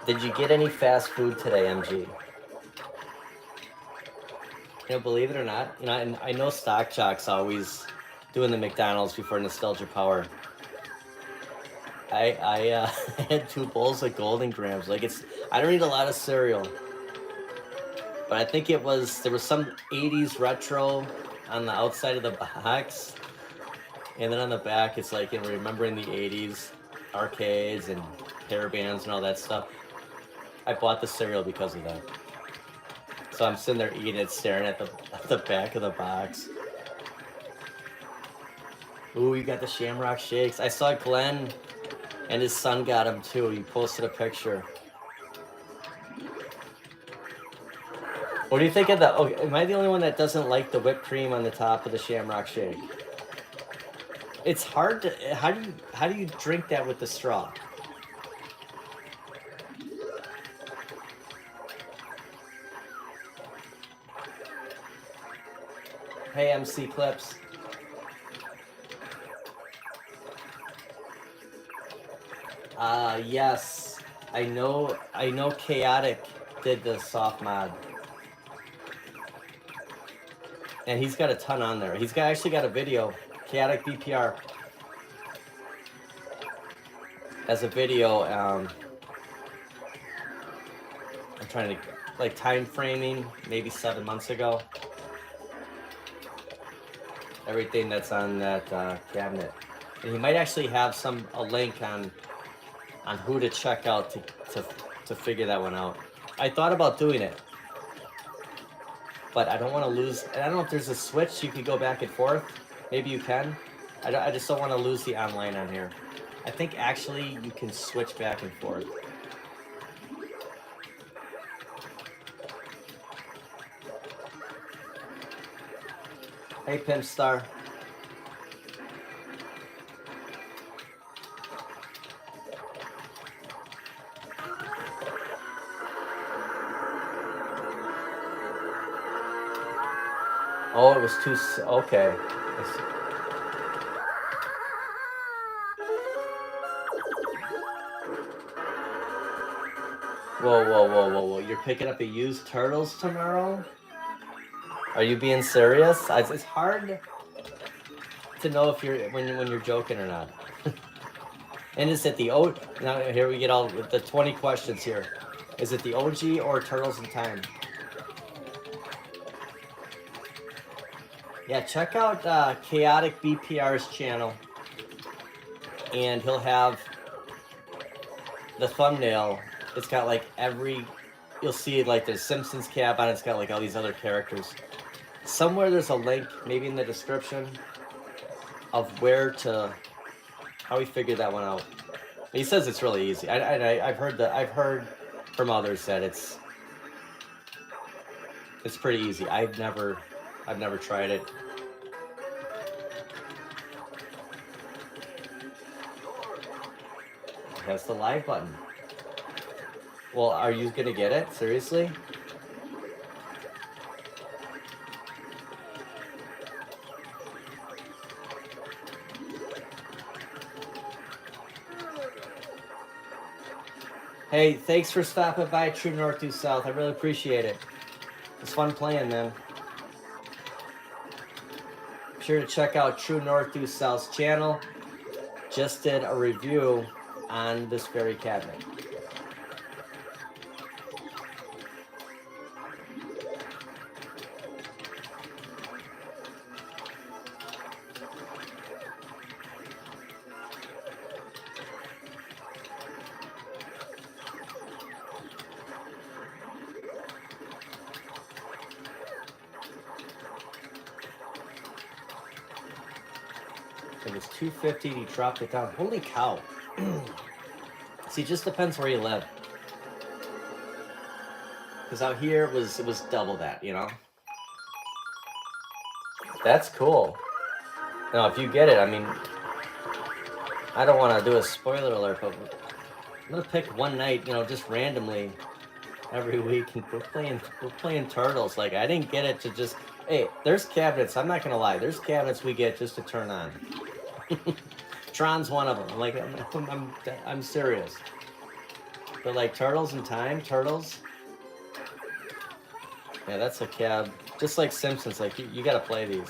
Did you get any fast food today, MG? You know, believe it or not, you know, and I know Stock Jock's always doing the McDonald's before Nostalgia Power. I had 2 bowls of Golden Grams. Like I don't eat a lot of cereal, but I think there was some 80s retro on the outside of the box, and then on the back it's like, you know, remembering the 80s arcades and hair bands and all that stuff. I bought the cereal because of that. So I'm sitting there eating it, staring at the back of the box. Ooh, you got the Shamrock Shakes. I saw Glenn and his son got them too. He posted a picture. What do you think of the... Oh, am I the only one that doesn't like the whipped cream on the top of the Shamrock Shake? It's hard to... How do you drink that with the straw? Hey, MC Clips. Yes. I know Chaotic did the soft mod. And he's got a ton on there. He's actually got a video. Chaotic BPR has a video. I'm trying to, like, time framing, maybe 7 months ago. Everything that's on that cabinet. And he might actually have a link on who to check out to figure that one out. I thought about doing it, but I don't want to lose. I don't know if there's a switch you could go back and forth. Maybe you can. I just don't want to lose the online on here. I think actually you can switch back and forth. Hey, Pimp Star. Oh, it was too... Okay. Whoa. You're picking up a used Turtles tomorrow? Are you being serious? It's hard to know if you're when you're joking or not. And is it the now here we get all the 20 questions here. Is it the OG or Turtles in Time? Yeah, check out Chaotic BPR's channel, and he'll have the thumbnail. It's got like you'll see like the Simpsons cap on it. It's got like all these other characters. Somewhere there's a link, maybe in the description, of how he figured that one out. He says it's really easy. I've heard from others that it's pretty easy. I've never tried it. It has the live button. Well, are you gonna get it? Seriously? Hey, thanks for stopping by True North Due South. I really appreciate it. It's fun playing, man. Be sure to check out True North Due South's channel. Just did a review on this very cabinet. It was $250. He dropped it down. Holy cow! See, it just depends where you live. Because out here it was double that, you know. That's cool. Now, if you get it, I mean, I don't want to do a spoiler alert, but I'm gonna pick one night, you know, just randomly every week, and we're playing Turtles. Like, I didn't get it to just. Hey, there's cabinets. I'm not gonna lie. There's cabinets we get just to turn on. Tron's one of them. Like, I'm serious. But like Turtles in Time, Turtles. Yeah, that's a cab. Just like Simpsons. Like you gotta play these.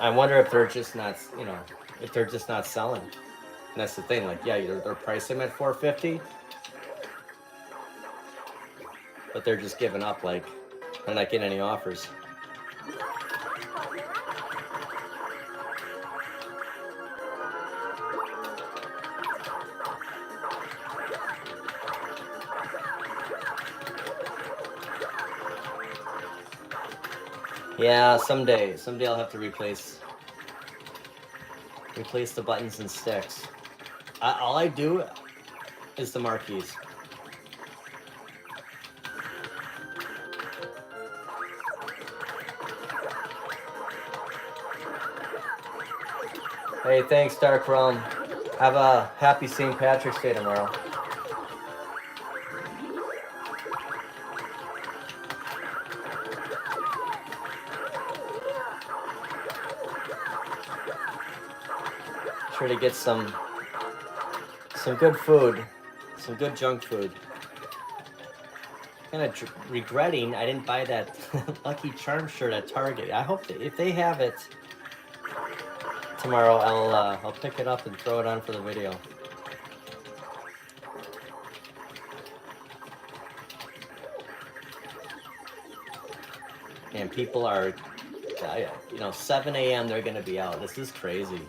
I wonder if they're just not, you know, if they're just not selling. And that's the thing, like, yeah, they're pricing them at $450, but they're just giving up, like, they're not getting any offers. Yeah, someday I'll have to replace the buttons and sticks. All I do is the marquees. Hey, thanks, Dark Realm. Have a happy St. Patrick's Day tomorrow. sure to get some good food, some good junk food. Kind of regretting I didn't buy that Lucky Charm shirt at Target. I hope that if they have it tomorrow, I'll pick it up and throw it on for the video. And people are, 7 a.m. they're gonna be out. This is crazy.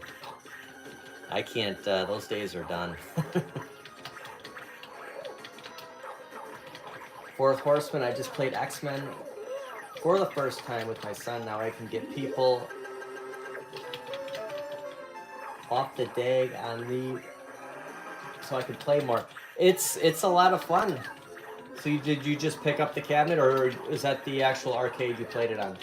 I can't. Those days are done. Fourth Horseman. I just played X-Men for the first time with my son. Now I can get people off the dag on the, so I can play more. It's a lot of fun. So did you just pick up the cabinet, or is that the actual arcade you played it on?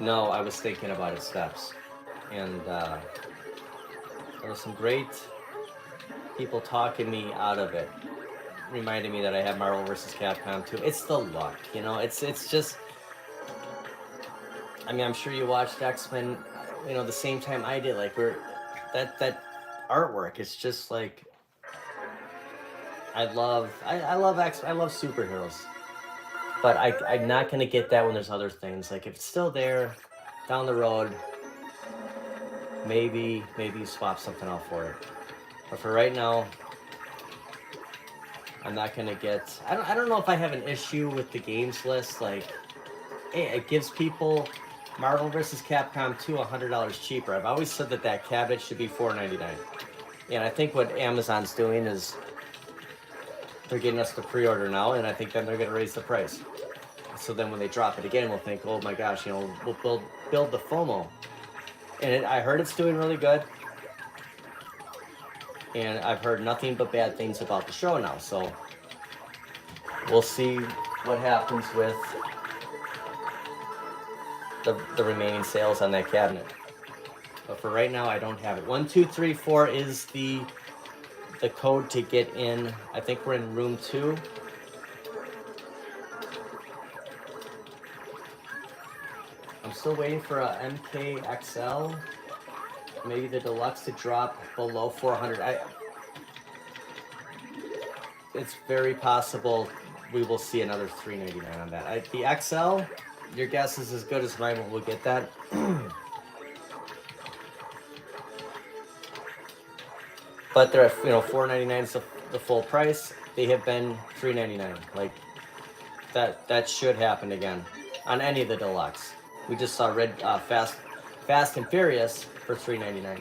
No, I was thinking about its steps. And there were some great people talking me out of it, reminding me that I have Marvel vs. Capcom 2. It's the luck, it's just, I mean, I'm sure you watched X-Men, the same time I did. Like, that artwork, it's just like, I love superheroes. But I'm not going to get that when there's other things. Like, if it's still there, down the road, maybe you swap something out for it. But for right now, I'm not going to get... I don't know if I have an issue with the games list. Like, hey, it gives people Marvel vs. Capcom 2 $100 cheaper. I've always said that cabinet should be $4.99. And I think what Amazon's doing is they're getting us to pre-order now, and I think then they're going to raise the price. So then when they drop it again, we'll think, oh my gosh, we'll build the FOMO. And I heard it's doing really good. And I've heard nothing but bad things about the show now. So we'll see what happens with the remaining sales on that cabinet. But for right now, I don't have it. 1234 is the code to get in. I think we're in room 2. I'm still waiting for a MKXL, maybe the deluxe, to drop below 400. It's very possible we will see another $3.99 on that. The XL, your guess is as good as mine. We'll get that. But they're at, $4.99 is the full price. They have been $3.99. Like, that should happen again on any of the deluxe. We just saw Fast and Furious for $3.99.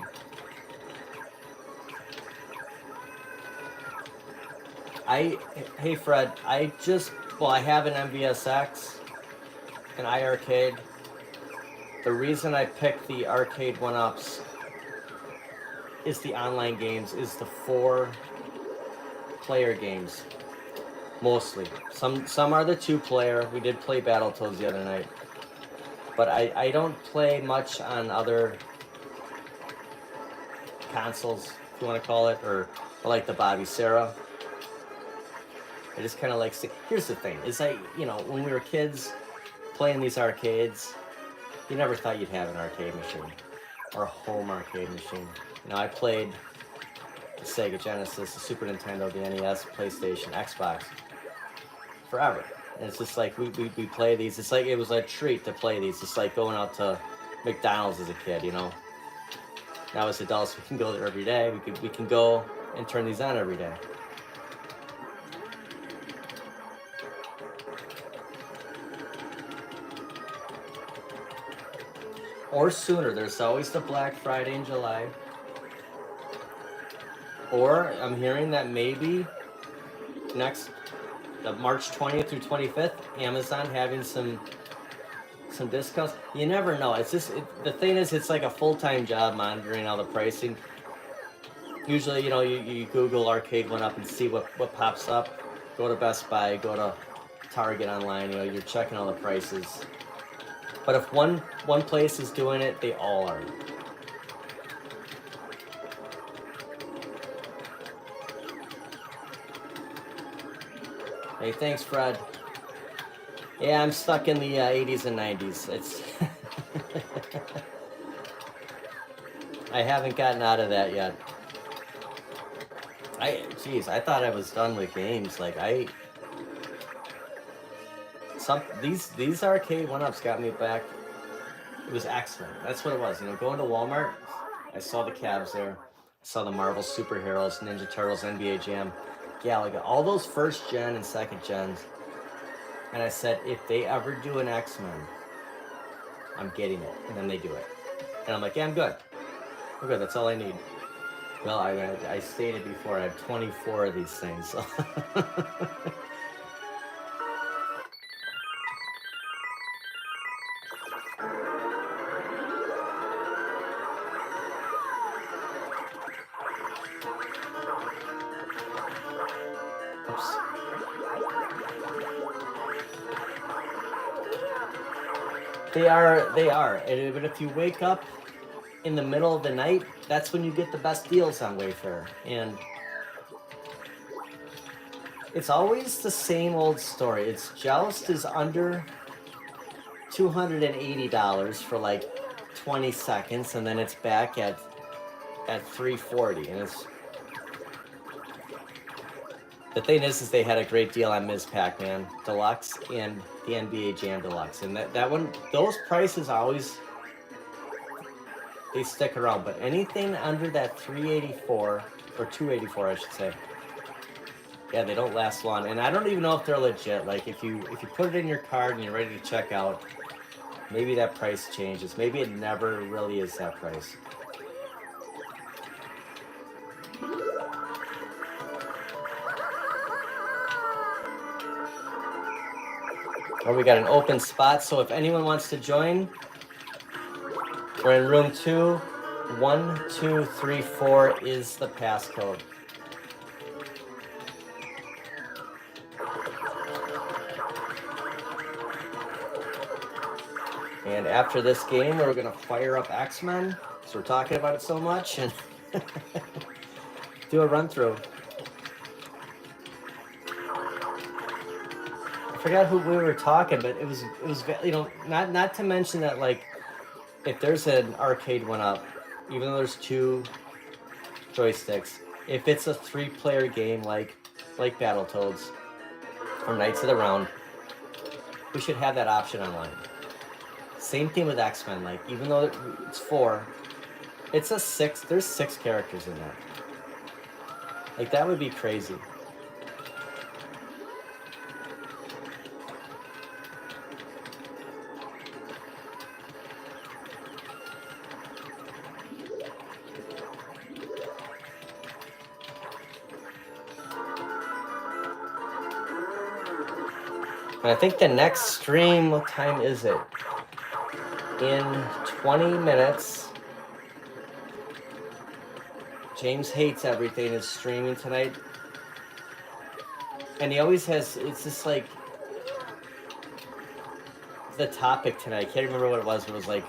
Hey Fred, I have an MVSX, an iArcade. The reason I picked the Arcade1ups is the online games, is the 4-player games, mostly. Some are the 2-player. We did play Battletoads the other night. But I don't play much on other consoles, if you want to call it, or like the Bobby Sarah. I just kind of like... Here's the thing, is when we were kids playing these arcades, you never thought you'd have an arcade machine, or a home arcade machine. I played the Sega Genesis, the Super Nintendo, the NES, PlayStation, Xbox, forever. And it's just like, we play these. It's like it was a treat to play these. It's like going out to McDonald's as a kid, Now as adults, we can go there every day. We can go and turn these on every day. Or sooner. There's always the Black Friday in July. Or I'm hearing that maybe the March 20th through 25th, Amazon having some discounts. You never know. It's just, the thing is, it's like a full-time job monitoring all the pricing. Usually, you Google Arcade1up and see what pops up. Go to Best Buy, go to Target online, you know, you're checking all the prices. But if one place is doing it, they all are. Hey, thanks, Fred. Yeah, I'm stuck in the 80s and 90s. It's I haven't gotten out of that yet. Geez, I thought I was done with games. Like these Arcade1ups got me back. It was X-Men. That's what it was. You know, going to Walmart, I saw the cabs there. I saw the Marvel superheroes, Ninja Turtles, NBA Jam, Galaga, all those first gen and second gens. And I said, if they ever do an X-Men, I'm getting it. And then they do it. And I'm like, yeah, I'm good. I'm good. That's all I need. Well, I stated before, I have 24 of these things. So. Oops. They are. But if you wake up in the middle of the night, that's when you get the best deals on Wayfair. And it's always the same old story. It's Joust is under $280 for like 20 seconds, and then it's back at $340. And it's the thing is they had a great deal on Ms. Pac-Man Deluxe and the NBA Jam Deluxe, and that one, those prices always, they stick around. But anything under that 384 or 284, I should say, yeah, they don't last long. And I don't even know if they're legit. Like if you put it in your card and you're ready to check out, maybe that price changes. Maybe it never really is that price. Or we got an open spot, so if anyone wants to join, we're in room 2. 1234 is the passcode. And after this game, we're gonna fire up X-Men, because we're talking about it so much, and do a run through. I forgot who we were talking, but it was you know, not to mention that, like, if there's an Arcade1up, even though there's 2 joysticks, if it's a 3-player game like Battletoads or Knights of the Round, we should have that option online. Same thing with X-Men. Like, even though it's 4, it's a 6. There's 6 characters in that. Like, that would be crazy. And I think the next stream, what time is it? In 20 minutes. James Hates Everything is streaming tonight. And he always has, it's just like, the topic tonight, I can't remember what it was, but it was like,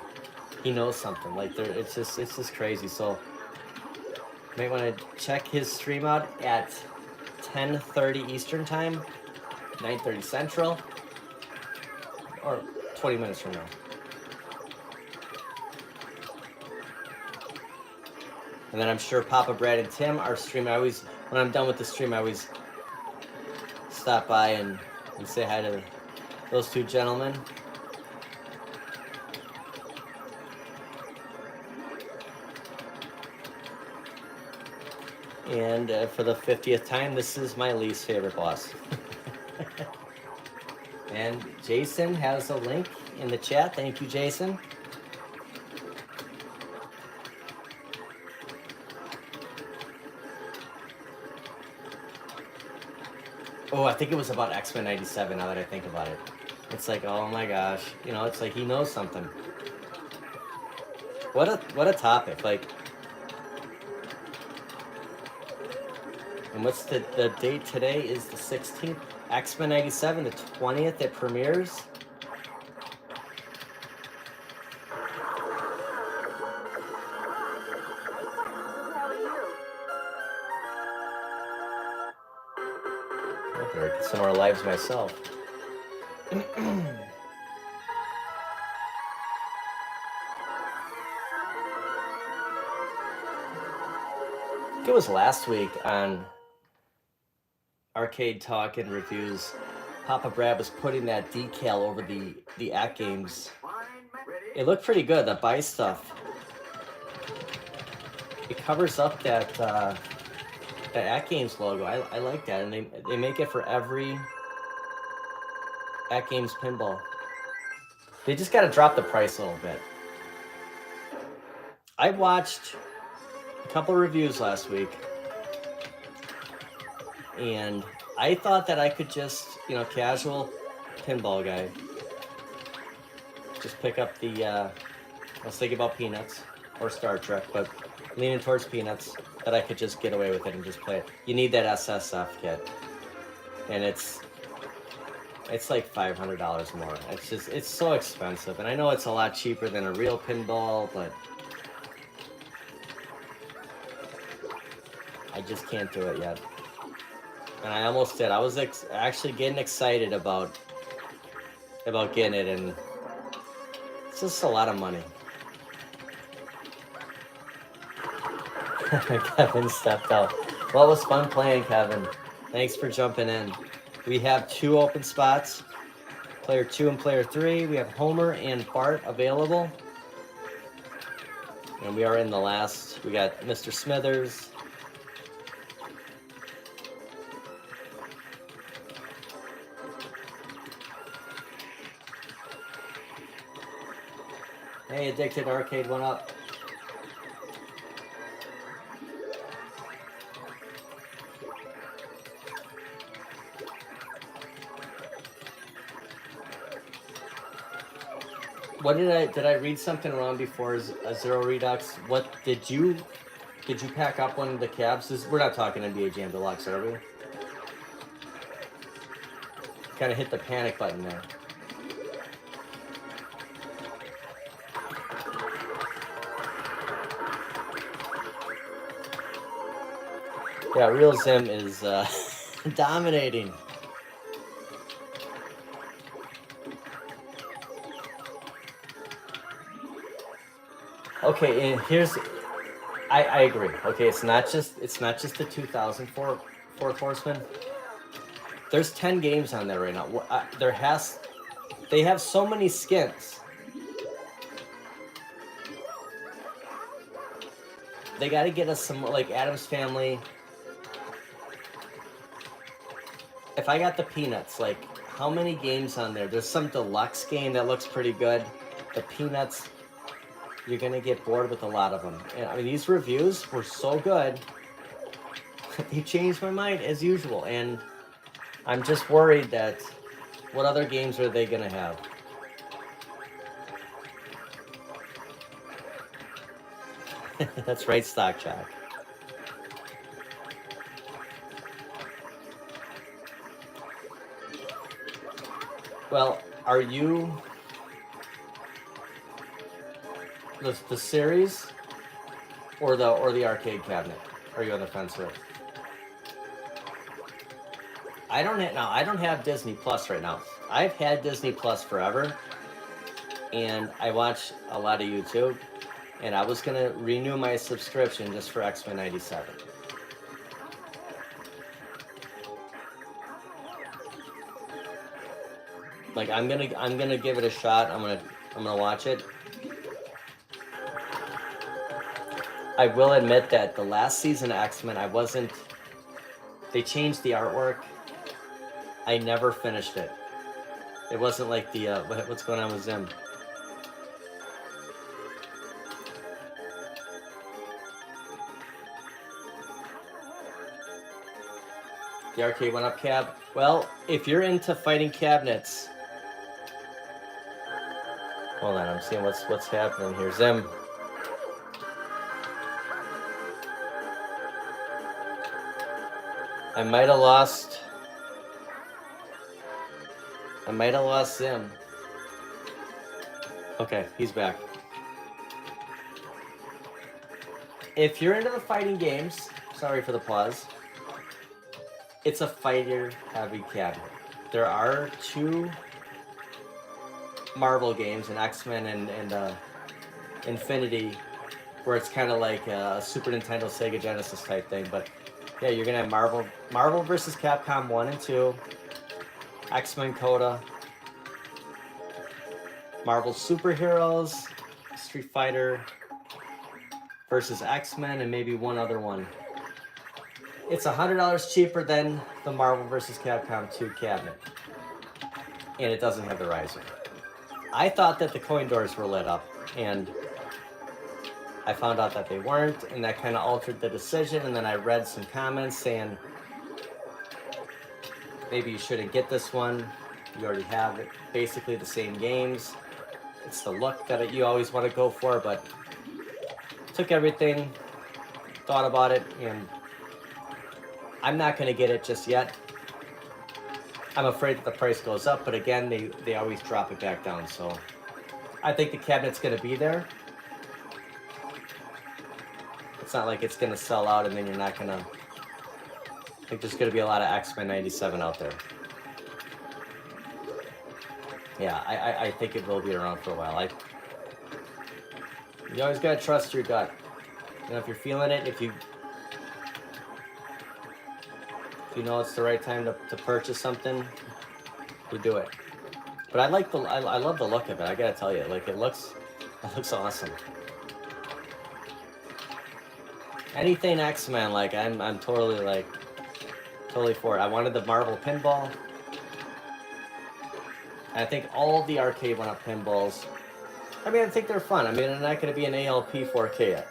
he knows something. Like, it's just crazy. So, you might want to check his stream out at 10:30 Eastern Time. 9:30 Central, or 20 minutes from now. And then I'm sure Papa Brad and Tim are streaming. When I'm done with the stream, I always stop by and say hi to those 2 gentlemen. And for the 50th time, this is my least favorite boss. And Jason has a link in the chat. Thank you, Jason. Oh, I think it was about X-Men 97, now that I think about it. It's like, oh my gosh. You know, it's like he knows something. What a topic. Like, and what's the date today is the 16th. X-Men 97, the 20th, it premieres. I better get some more lives myself. I think it was last week on Arcade Talk and Reviews. Papa Brad was putting that decal over the At Games. It looked pretty good, the buy stuff. It covers up that At Games logo. I like that, and they make it for every At Games pinball. They just got to drop the price a little bit. I watched a couple of reviews last week, and I thought that I could just, casual pinball guy, just pick up the, I was thinking about Peanuts or Star Trek, but leaning towards Peanuts, that I could just get away with it and just play it. You need that SSF kit, and it's like $500 more. It's so expensive, and I know it's a lot cheaper than a real pinball, but I just can't do it yet. And I almost did. I was actually getting excited about getting it, and it's just a lot of money. Kevin stepped out. Well, it was fun playing, Kevin. Thanks for jumping in. We have 2 open spots, player 2 and player 3. We have Homer and Bart available. And we are in the last. We got Mr. Smithers. Hey, Addicted Arcade1up. What did I read something wrong before a Zero Redux? What did you pack up one of the cabs? We're not talking NBA Jam Deluxe, are we? Kind of hit the panic button there. Yeah, Real Zim is dominating. Okay, and here's, I agree. Okay, it's not just the 2004 Fourth Horseman. There's 10 games on there right now. They have so many skins. They got to get us some, like Addams Family. If I got the Peanuts, like, how many games on there? There's some deluxe game that looks pretty good. The Peanuts, you're going to get bored with a lot of them. And I mean, these reviews were so good. They changed my mind as usual. And I'm just worried that what other games are they going to have? That's right, Stock Jack. Well, are you the series or the arcade cabinet? Are you on the fence with? I don't have Disney Plus right now. I've had Disney Plus forever, and I watch a lot of YouTube, and I was gonna renew my subscription just for X-Men 97. Like, I'm gonna give it a shot. I'm gonna watch it. I will admit that the last season of X-Men, they changed the artwork. I never finished it. It wasn't like the what's going on with Zim? The Arcade1up cab. Well, if you're into fighting cabinets, hold on, I'm seeing what's happening here. Zim. I might have lost I might have lost Zim. Okay, he's back. If you're into the fighting games, sorry for the pause, it's a fighter-heavy cabinet. There are 2 Marvel games, an X-Men and Infinity, where it's kind of like a Super Nintendo, Sega Genesis type thing. But yeah, you're gonna have Marvel versus Capcom 1 and 2, X-Men Coda, Marvel Superheroes, Street Fighter versus X-Men, and maybe one other one. It's $100 cheaper than the Marvel vs. Capcom 2 cabinet. And it doesn't have the riser. I thought that the coin doors were lit up, and I found out that they weren't, and that kind of altered the decision. And then I read some comments saying, maybe you shouldn't get this one. You already have it, basically the same games. It's the look that you always want to go for, but took everything, thought about it, and I'm not going to get it just yet. I'm afraid that the price goes up, but again, they always drop it back down, so I think the cabinet's going to be there. It's not like it's going to sell out and then you're not going to... I think there's going to be a lot of X-Men 97 out there. Yeah, I think it will be around for a while. You always got to trust your gut. You know, if you're feeling it, if you know it's the right time to purchase something, you do it. But I love the look of it. I gotta tell you, like it looks awesome. Anything X-Men, like I'm totally for it. I wanted the Marvel Pinball. I think all the Arcade1up pinballs, I mean, I think they're fun. I mean, they're not going to be an ALP 4K yet,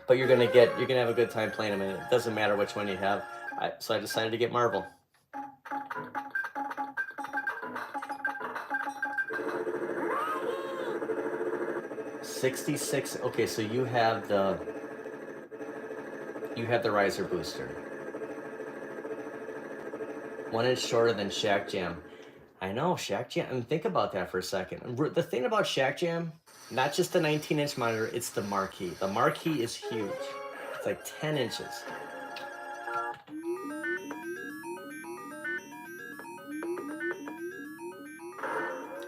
but you're gonna have a good time playing them, and it doesn't matter which one you have. So I decided to get Marvel. $66. Okay, so you have the riser booster. 1 inch shorter than Shack Jam. I know, Shack Jam. I mean, think about that for a second. The thing about Shack Jam, not just the 19-inch monitor, it's the marquee. The marquee is huge. It's like 10 inches.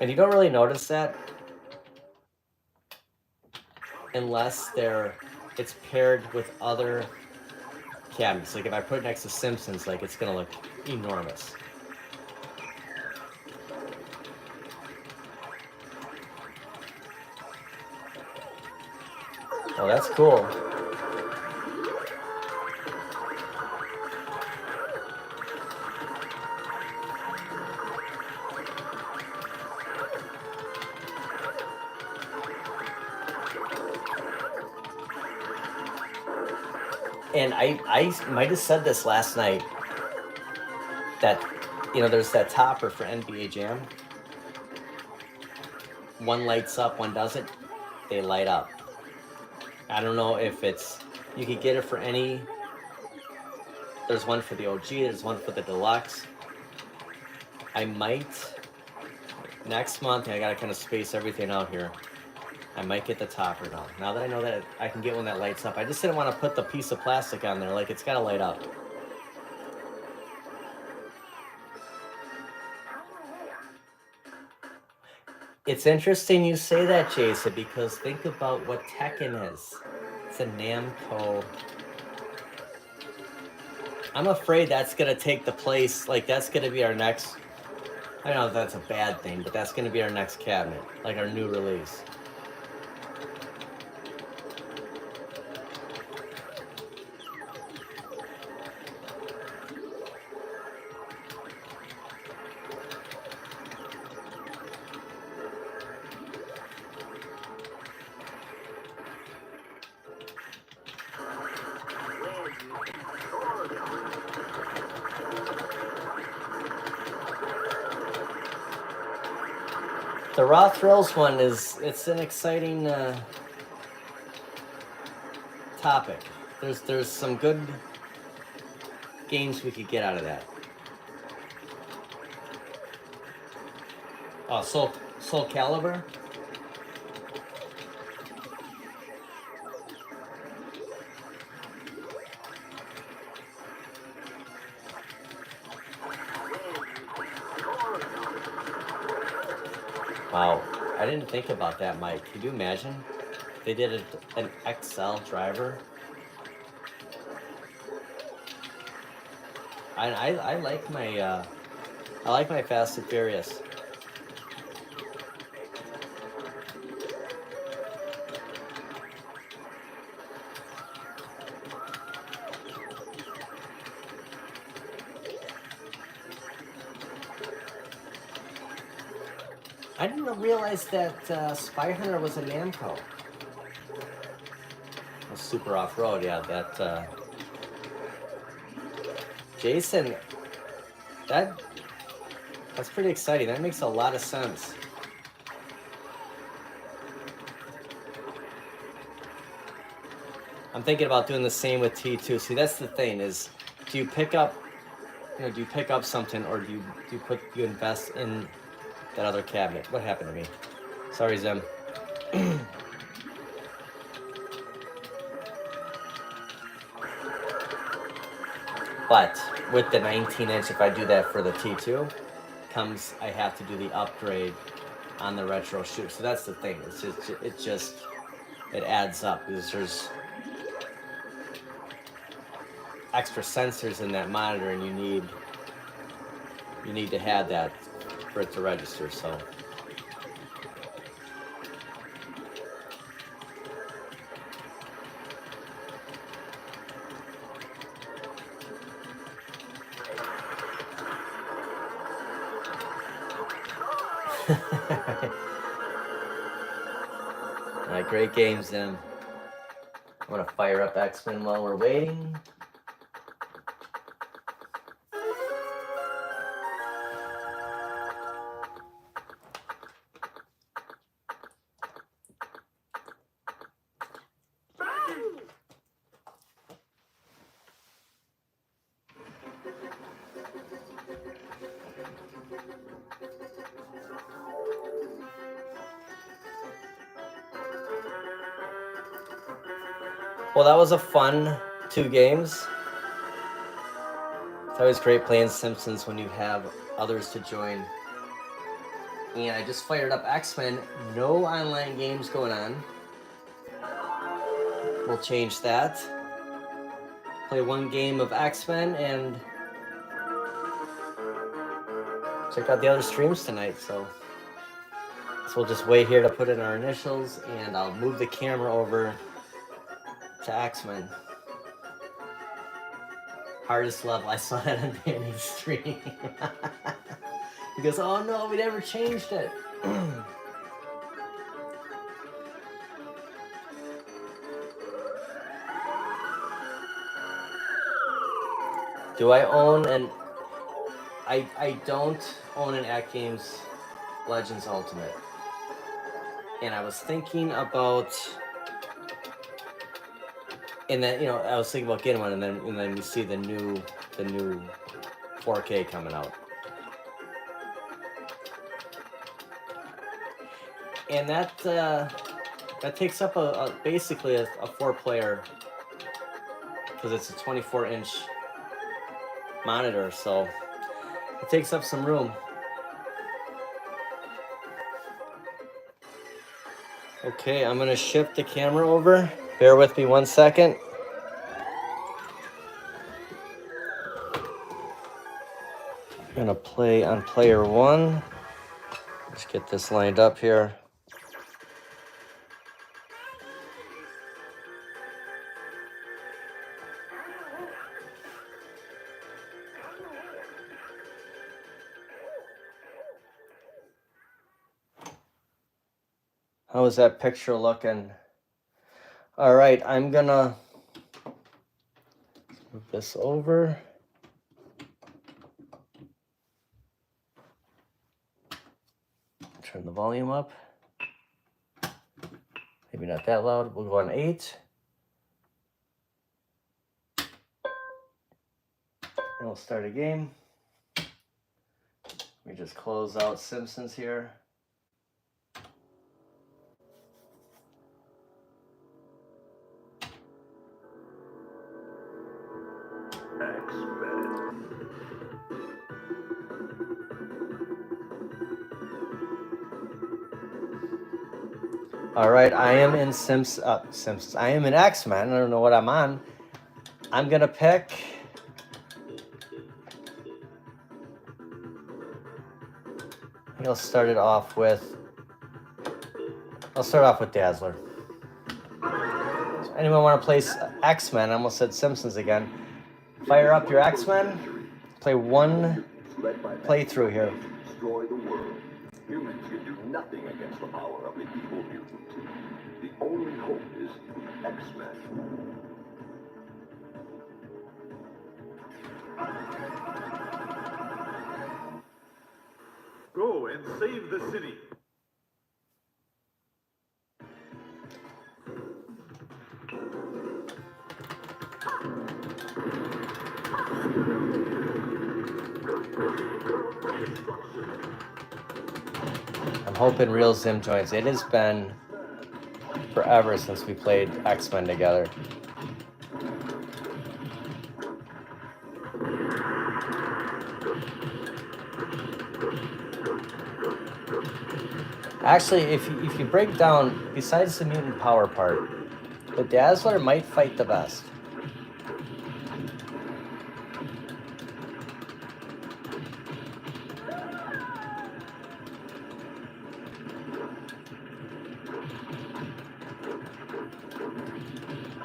And you don't really notice that unless it's paired with other cabinets. Like if I put it next to Simpsons, like it's gonna look enormous. Oh, that's cool. And I might have said this last night, that, you know, there's that topper for NBA Jam. One lights up, one doesn't. They light up. I don't know if you could get it for any. There's one for the OG, there's one for the deluxe. I might, next month, I gotta kind of space everything out here. I might get the topper now. Now that I know that I can get one that lights up. I just didn't want to put the piece of plastic on there. Like, it's got to light up. It's interesting you say that, Jason, because think about what Tekken is. It's a Namco. I'm afraid that's going to take the place. Like, that's going to be our next... I don't know if that's a bad thing, but that's going to be our next cabinet. Like, our new release. The Raw Thrills one it's an exciting topic. There's some good games we could get out of that. Soul Calibur. Wow, I didn't think about that, Mike. Could you imagine if they did an XL driver? I like my Fast and Furious. I didn't realize that Spy Hunter was a Namco. A Super Off-Road, yeah. That Jason, that's pretty exciting. That makes a lot of sense. I'm thinking about doing the same with T2. See, that's the thing is, do you pick up something, or do you invest in that other cabinet? What happened to me? Sorry, Zim. But with the 19-inch, if I do that for the T2, I have to do the upgrade on the retro shoot. So that's the thing. It adds up because there's extra sensors in that monitor, and you need to have that for it to register. So all right, great games, then. I'm gonna fire up X-Men while we're waiting. Well, that was a fun 2 games. It's always great playing Simpsons when you have others to join. And I just fired up X-Men. No online games going on. We'll change that. Play 1 game of X-Men and check out the other streams tonight. So we'll just wait here to put in our initials, and I'll move the camera over to X-Men. Hardest level. I saw that on Danny's stream. He goes, oh no, we never changed it. Do I own an... I don't own an At Games Legends Ultimate. And I was thinking about... And then, I was thinking about getting one, and then we see the new 4K coming out. And that takes up basically a 4-player, because it's a 24-inch monitor, so it takes up some room. Okay, I'm gonna shift the camera over. Bear with me 1 second. I'm gonna play on player 1. Let's get this lined up here. How is that picture looking? All right, I'm gonna move this over. Turn the volume up. Maybe not that loud. We'll go on 8. And we'll start a game. We just close out Simpsons here. All right, I am in Simpsons. I am in X-Men. I don't know what I'm on. I'm gonna pick. I think I'll start off with Dazzler. So anyone want to play X-Men? I almost said Simpsons again. Fire up your X-Men. Play one playthrough here. Destroy the world. Humans can do nothing against the power of the evil mutant. The only hope is X-Men. Go and save the city. I'm hoping Real Zim joins. It has been forever since we played X-Men together. Actually, if you break down, besides the mutant power part, the Dazzler might fight the best.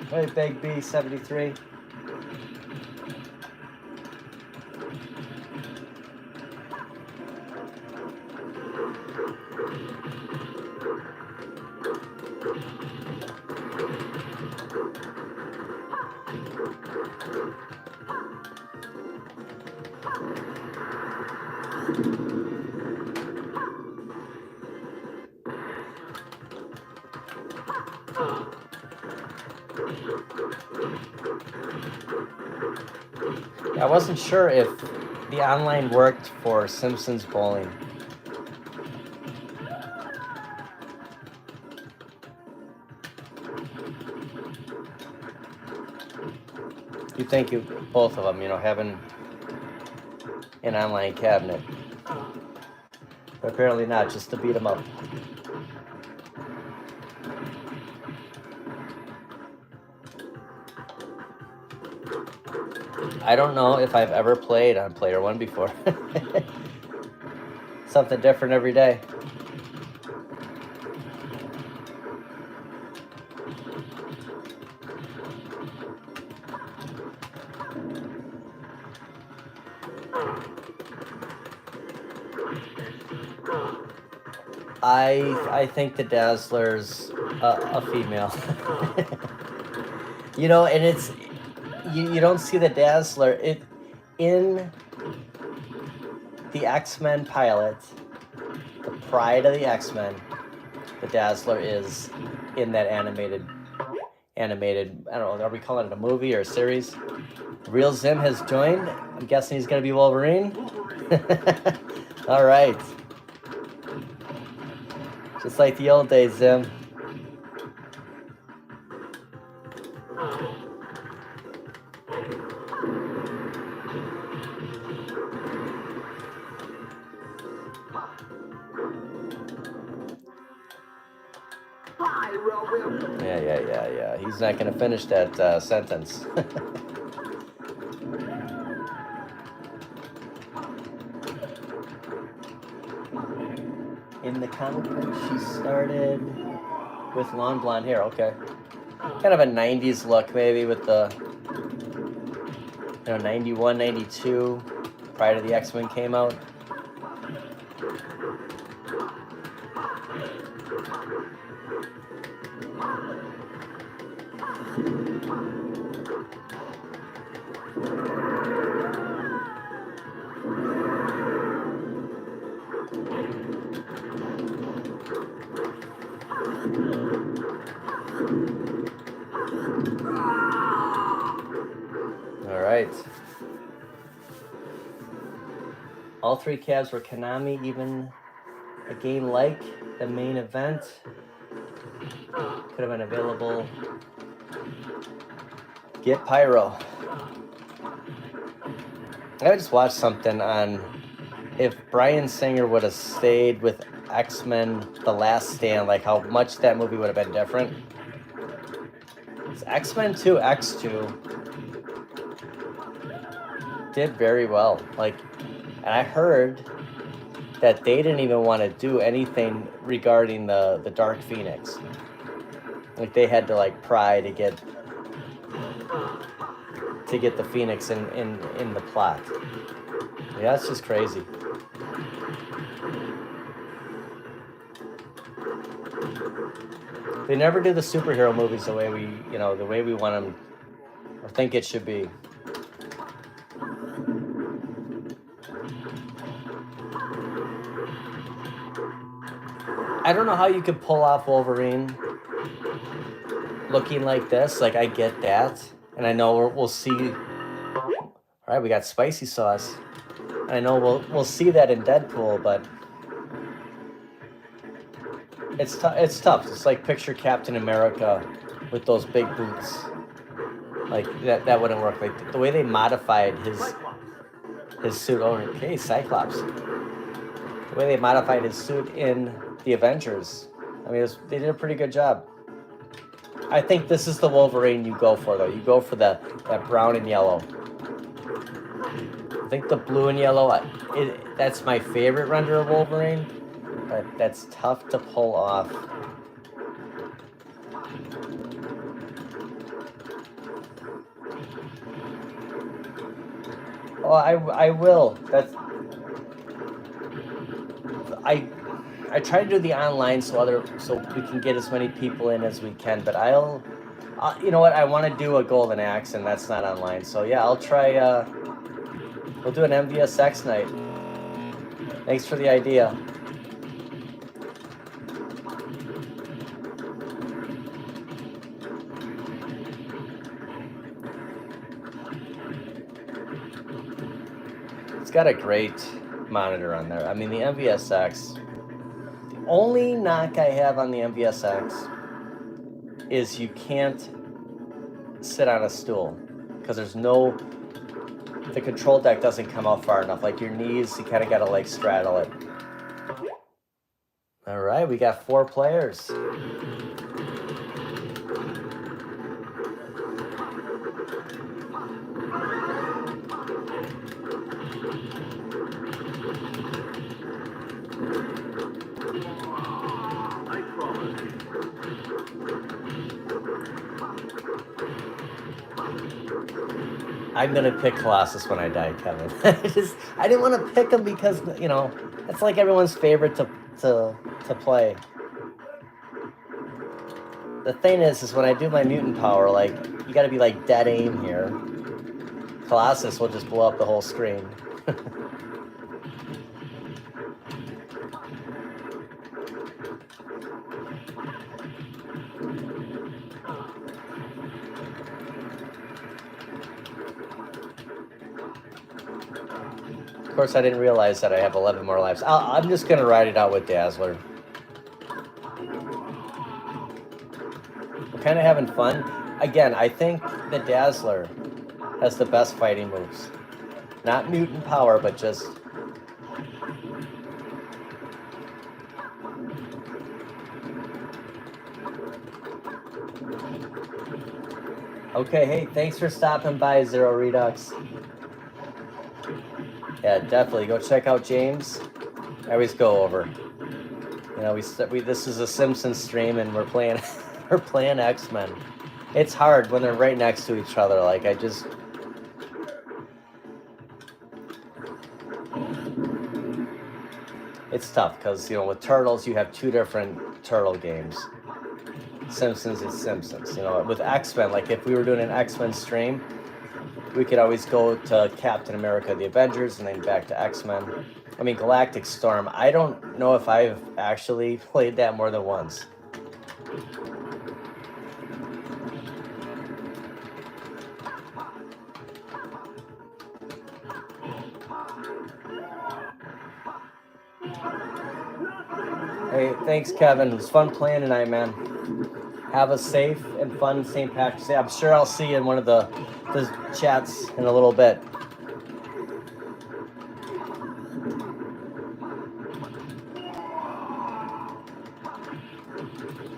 Hey, Big B 73. I wasn't sure if the online worked for Simpsons Bowling. You think both of them, having an online cabinet. But apparently not, just to beat them up. I don't know if I've ever played on Player One before. Something different every day. I think the Dazzler's a female. And it's you don't see the Dazzler in the X-Men pilot, the Pride of the X-Men. The Dazzler is in that animated. I don't know. Are we calling it a movie or a series? Real Zim has joined. I'm guessing he's gonna be Wolverine. All right. Just like the old days, Zim. Yeah. He's not going to finish that sentence. In the comic book, she started with long blonde hair. Okay. Kind of a 90s look, maybe, with the 91, 92, prior to the X-Men came out. All right. All three cabs were Konami, even a game like the main event could have been available. Get Pyro. I just watched something on if Bryan Singer would have stayed with X-Men The Last Stand, like how much that movie would have been different. X-Men 2, X2 did very well. Like, and I heard that they didn't even want to do anything regarding the Dark Phoenix. Like they had to like pry to get the Phoenix in the plot. Yeah, that's just crazy. They never do the superhero movies the way we want them or think it should be. I don't know how you could pull off Wolverine looking like this. Like, I get that. And I know we'll see. All right, we got spicy sauce. I know we'll see that in Deadpool, but it's tough. It's like picture Captain America with those big boots. Like that wouldn't work. Like the way they modified his suit. Oh, okay, Cyclops. The way they modified his suit in the Avengers. I mean, they did a pretty good job. I think this is the Wolverine you go for, though. You go for that brown and yellow. I think the blue and yellow, that's my favorite render of Wolverine, but that's tough to pull off. Oh, I will. I try to do the online so we can get as many people in as we can, but you know what, I want to do a Golden Axe, and that's not online, so yeah, I'll try, we'll do an MVSX night. Thanks for the idea. It's got a great monitor on there. I mean, the MVSX, the only knock I have on the MVSX is you can't sit on a stool because the control deck doesn't come out far enough. Like your knees, you kind of got to like straddle it. All right, we got 4 players. I'm gonna pick Colossus when I die, Kevin. I didn't want to pick him because, you know, it's like everyone's favorite to play. The thing is when I do my mutant power, like, you gotta be like dead aim here. Colossus will just blow up the whole screen. Of course, I didn't realize that I have 11 more lives. I'm just going to ride it out with Dazzler. We're kind of having fun. Again, I think the Dazzler has the best fighting moves. Not mutant power, but just... Okay, hey, thanks for stopping by, Zero Redux. Yeah, definitely. Go check out James. I always go over. You know, this is a Simpsons stream, and we're playing X-Men. It's hard when they're right next to each other. Like, it's tough because, you know, with Turtles, you have 2 different Turtle games. Simpsons is Simpsons. You know, with X-Men, like if we were doing an X-Men stream, we could always go to Captain America, the Avengers, and then back to X-Men. I mean, Galactic Storm, I don't know if I've actually played that more than once. Hey, thanks, Kevin. It was fun playing tonight, man. Have a safe and fun St. Patrick's Day. I'm sure I'll see you in one of the chats in a little bit.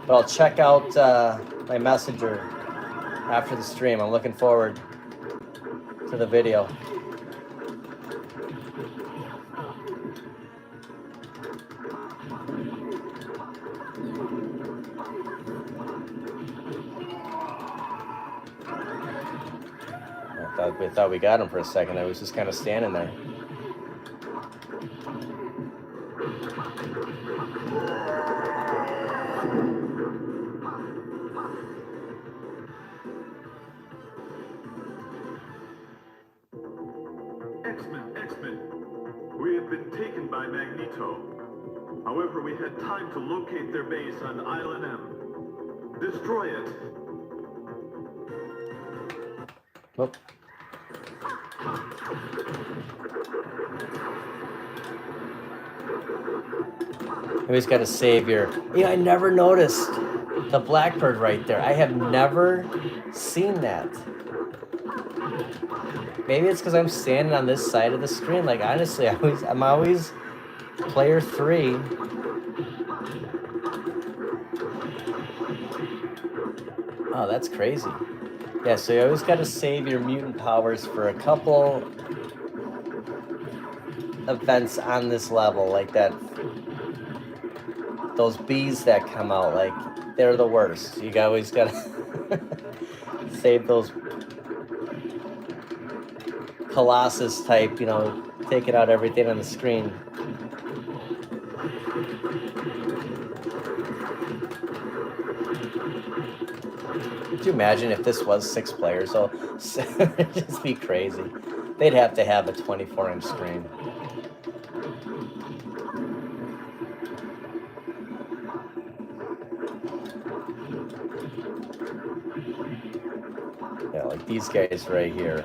But I'll check out my messenger after the stream. I'm looking forward to the video. I thought we got him for a second. I was just kind of standing there. X-Men. We have been taken by Magneto. However, we had time to locate their base on Island M. Destroy it. Whoop. Always got a savior. Yeah, I never noticed the blackbird right there. I have never seen that. Maybe it's because I'm standing on this side of the screen. Like honestly, I'm always player 3. Oh, that's crazy. Yeah, so you always got to save your mutant powers for a couple events on this level, like that. Those bees that come out, like they're the worst. You always got to save those Colossus type, you know, taking out everything on the screen. Could you imagine if this was 6 players? So it'd just be crazy. They'd have to have a 24-inch screen. Yeah, like these guys right here.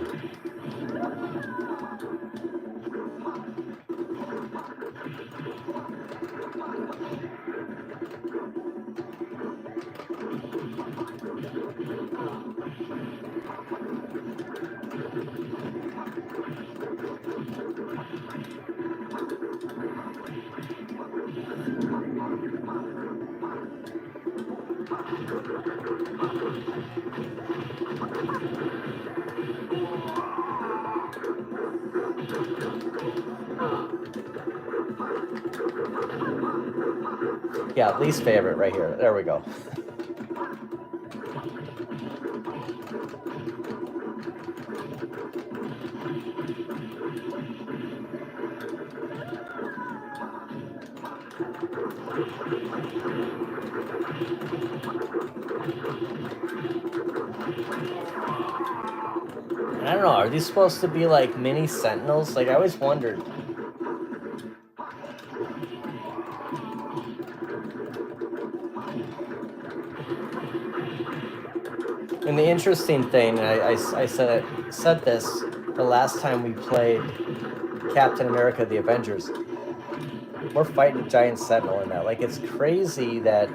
Yeah, least favorite right here. There we go. I don't know, are these supposed to be like mini sentinels? Like I always wondered. And the interesting thing, I said this the last time we played Captain America: The Avengers. We're fighting a giant sentinel in that. Like it's crazy that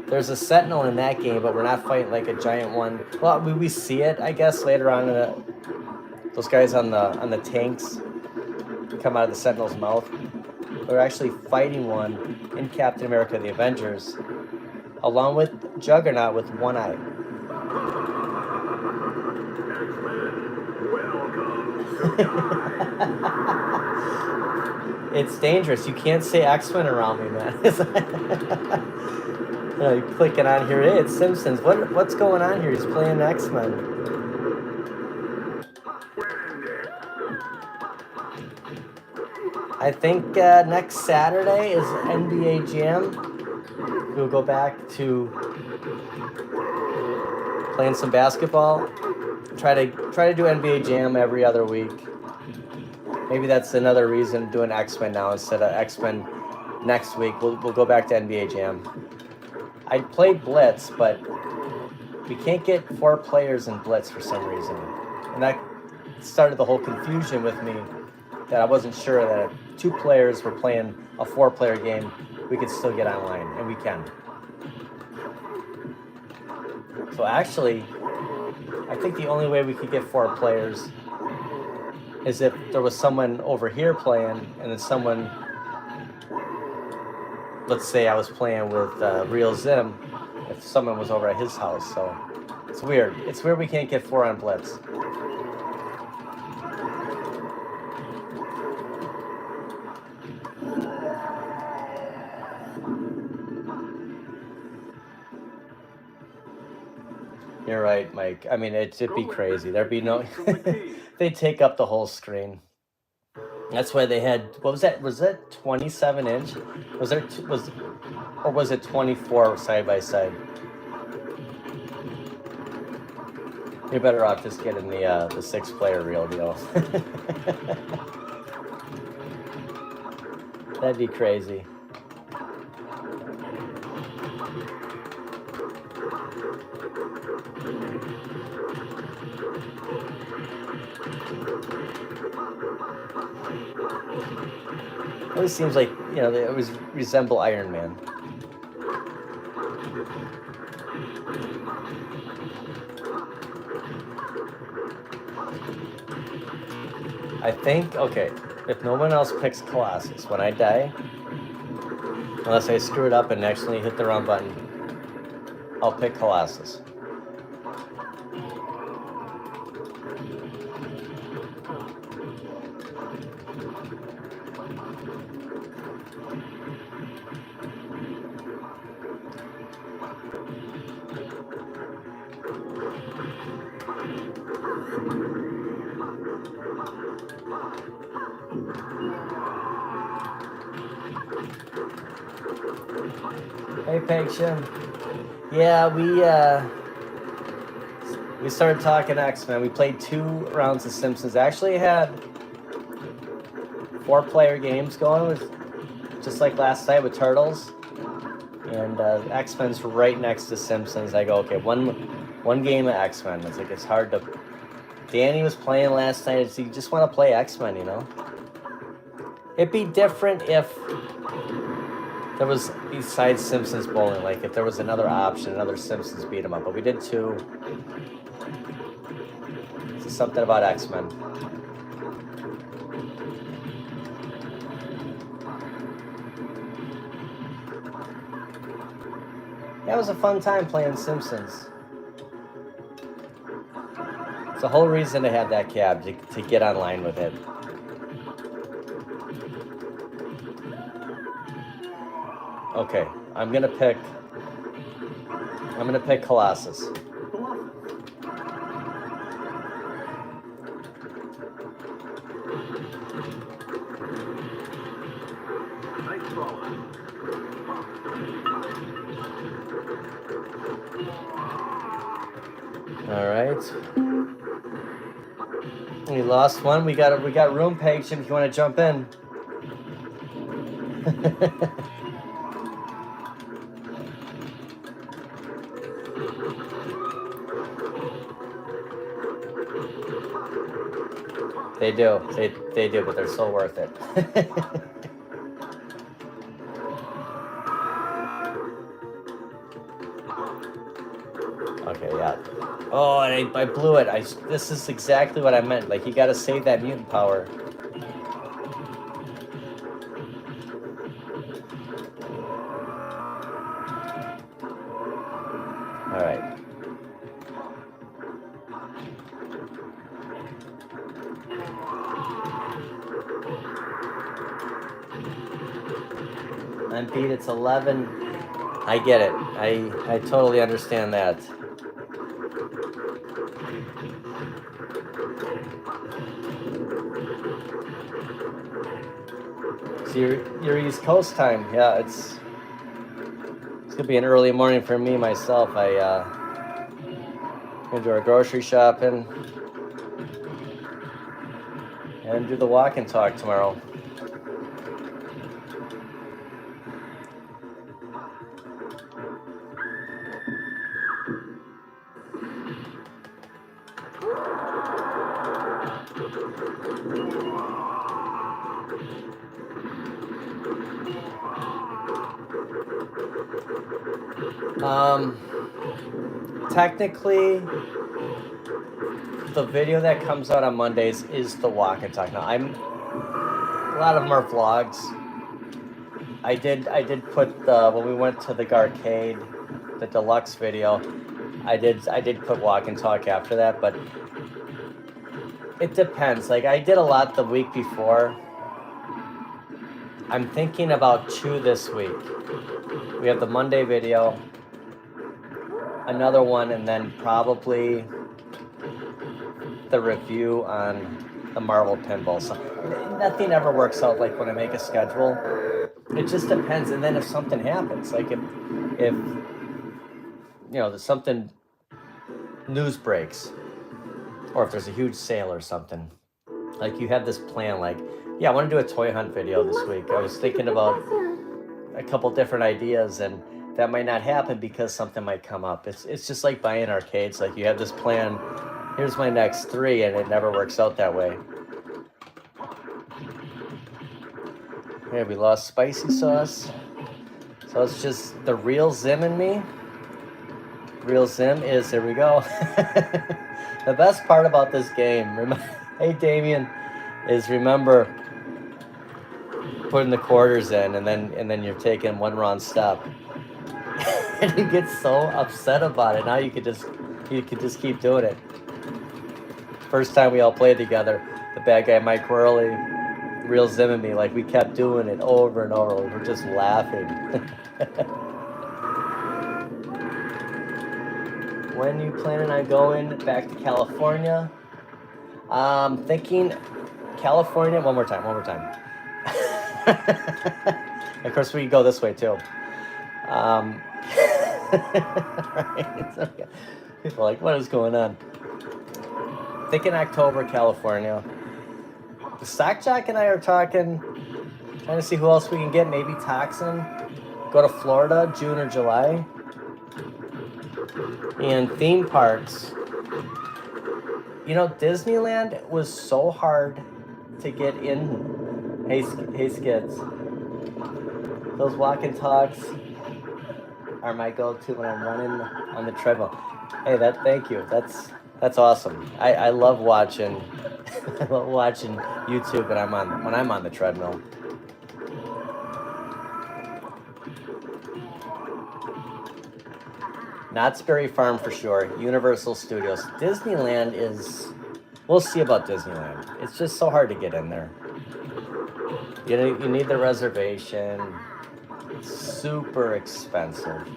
there's a sentinel in that game, but we're not fighting like a giant one. Well, we see it, I guess, later on in those guys on the tanks come out of the sentinel's mouth. We're actually fighting one in Captain America: The Avengers, along with Juggernaut with one eye. It's dangerous. You can't say X-Men around me, man. You know, you're clicking on here. Hey, it's Simpsons. What's going on here? He's playing X-Men. I think next Saturday is NBA Jam. We'll go back to playing some basketball. Try to do NBA Jam every other week. Maybe that's another reason doing X-Men now instead of X-Men next week. We'll go back to NBA Jam. I played Blitz, but we can't get 4 players in Blitz for some reason. And that started the whole confusion with me that I wasn't sure that if 2 players were playing a 4-player game, we could still get online, and we can. So actually, I think the only way we could get 4 players is if there was someone over here playing and then someone let's say I was playing with Real Zim, if someone was over at his house. So it's weird. It's weird we can't get 4 on Blitz. You're right, Mike. I mean, it'd be crazy. There'd be no... They'd take up the whole screen. That's why they had... What was that? Was that 27 inch? Was there... Or was it 24 side by side? You're better off just getting the 6-player real deal. That'd be crazy. It always seems like, you know, they always resemble Iron Man. I think, okay, if no one else picks Colossus, when I die, unless I screw it up and accidentally hit the wrong button, I'll pick Colossus. Hey, Pegsham. Yeah, we started talking X-Men. We played 2 rounds of Simpsons. Actually had 4-player games going, with, just like last night with Turtles. And X-Men's right next to Simpsons. I go, okay, one game of X-Men. It's like, it's hard to... Danny was playing last night. So you just want to play X-Men, you know? It'd be different if there was, besides Simpsons bowling, like if there was another option, another Simpsons beat 'em up. But we did 2. It's something about X-Men. That was a fun time playing Simpsons. It's the whole reason to have that cab, to get online with it. Okay, I'm gonna pick Colossus. All right. We lost one. We got room, Paige, if you want to jump in. They do. They do, but they're so worth it. Okay, yeah. Oh, I blew it. This is exactly what I meant. Like, you got to save that mutant power. All right. I'm beat. It's 11. I get it. I totally understand that. So your East Coast time, yeah. It's gonna be an early morning for me myself. Gonna do our grocery shopping and do the walk and talk tomorrow. Technically, the video that comes out on Mondays is the walk and talk. Now, a lot of them are vlogs. I did put the, when we went to the arcade, the deluxe video, I did put walk and talk after that, but it depends. Like I did a lot the week before. I'm thinking about 2 this week. We have the Monday video, another one, and then probably the review on the Marvel Pinball. So nothing ever works out like when I make a schedule. It just depends. And then if something happens, like if you know, there's something, news breaks, or if there's a huge sale or something, like you have this plan, like, yeah, I want to do a toy hunt video this week. I was thinking about a couple different ideas, and that might not happen because something might come up. It's just like buying arcades. Like you have this plan, here's my next 3, and it never works out that way. Yeah, we lost spicy sauce. So it's just the real Zim in me. Real Zim is, there we go. The best part about this game, hey Damien, is remember putting the quarters in, and then you're taking one wrong step. And you get so upset about it. Now you could just keep doing it. First time we all played together, the bad guy Mike Worley, Real Zim and me, like we kept doing it over and over. We were just laughing. When you planning on going back to California? Thinking California, one more time. Of course, we can go this way too. Right. People are like, what is going on? Thinking October, California. Sockjock and I are talking, trying to see who else we can get. Maybe Toxin. Go to Florida, June or July. And theme parks. You know, Disneyland was so hard to get in. Hey Skids. Those walk and talks are my go-to when I'm running on the treadmill. Hey, thank you. That's awesome. I love watching I love watching YouTube when I'm on the treadmill. Knott's Berry Farm for sure. Universal Studios. Disneyland is, we'll see about Disneyland. It's just so hard to get in there. You need the reservation. It's super expensive.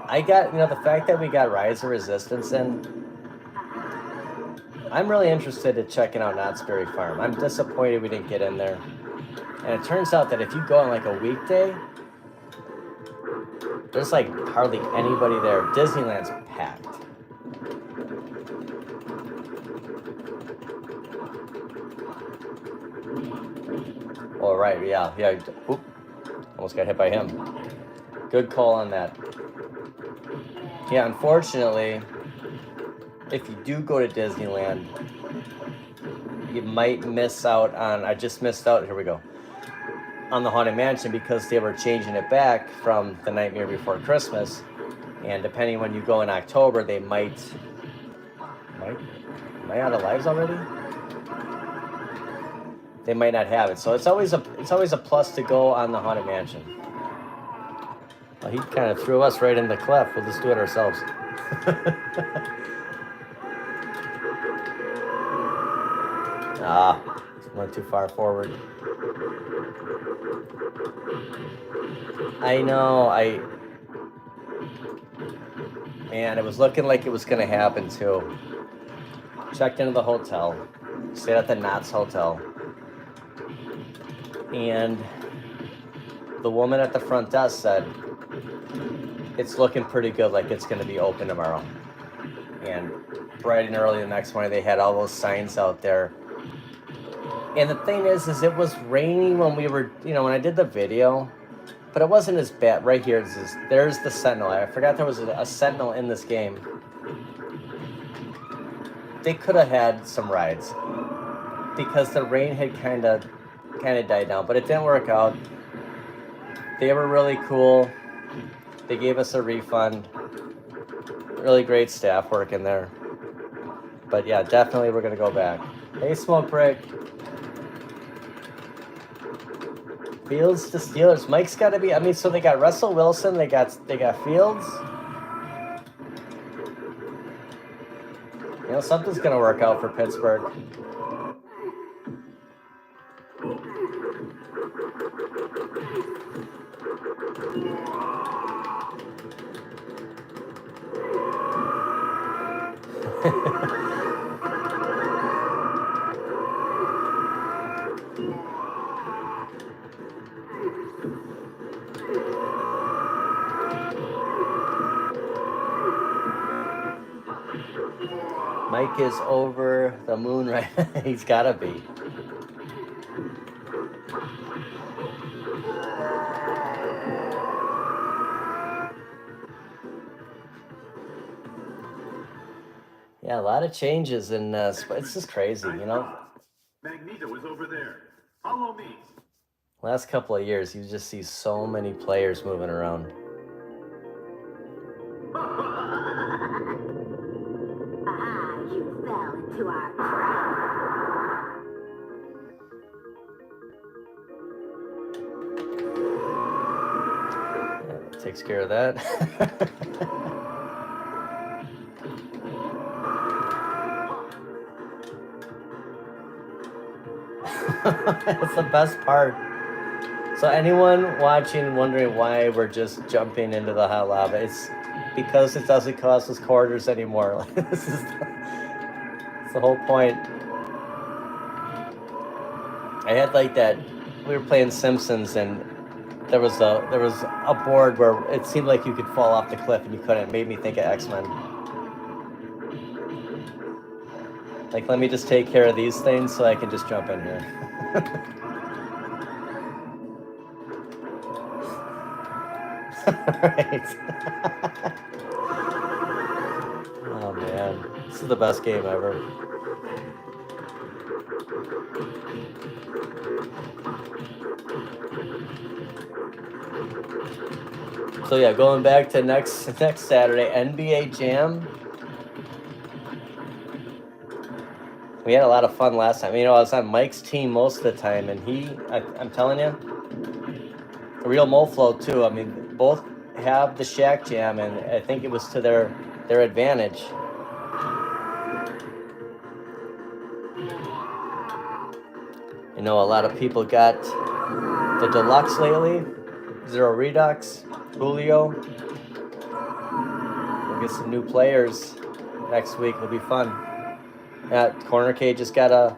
I got, the fact that we got Rise of Resistance in, I'm really interested in checking out Knott's Berry Farm. I'm disappointed we didn't get in there. And it turns out that if you go on like a weekday, there's like hardly anybody there. Disneyland's packed. Oh, right, yeah. Oop, almost got hit by him. Good call on that. Yeah, unfortunately, if you do go to Disneyland, you might miss out on, I just missed out, here we go, on the Haunted Mansion because they were changing it back from The Nightmare Before Christmas. And depending when you go in October, they might am I out of lives already? They might not have it. So it's always a plus to go on the Haunted Mansion. Well, he kind of threw us right in the cleft. We'll just do it ourselves. Went too far forward. I know, man, it was looking like it was going to happen too. Checked into the hotel, stayed at the Knott's Hotel, and the woman at the front desk said, it's looking pretty good, like it's going to be open tomorrow. And bright and early the next morning, they had all those signs out there. And the thing is it was raining when we were, when I did the video, but it wasn't as bad. Right here, there's the Sentinel. I forgot there was a Sentinel in this game. They could have had some rides because the rain had kind of died down, but it didn't work out. They were really cool. They gave us a refund. Really great staff working there. But yeah, definitely we're gonna go back. Hey, Smoke Break. Fields to Steelers. Mike's got to be. I mean, so they got Russell Wilson. They got Fields. You know, something's gonna work out for Pittsburgh. Mike is over the moon right now. He's gotta be. Yeah, a lot of changes in it's just crazy, you know. Magneto is over there. Follow me. Last couple of years, you just see so many players moving around. You fell into our trap. Yeah, takes care of that. That's the best part. So anyone watching wondering why we're just jumping into the hot lava, it's because it doesn't cost us quarters anymore. This is the whole point. I had like that. We were playing Simpsons, and there was a board where it seemed like you could fall off the cliff and you couldn't. It made me think of X-Men. Like, let me just take care of these things so I can just jump in here. Right. Oh man, this is the best game ever. So yeah, going back to next Saturday, NBA Jam. We had a lot of fun last time. You know, I was on Mike's team most of the time, and I'm telling you, a real Moflo too. I mean, both have the Shack Jam, and I think it was to their advantage. You know, a lot of people got the Deluxe lately. Zero Redux, Julio. We'll get some new players next week. It'll be fun. Corner K just got a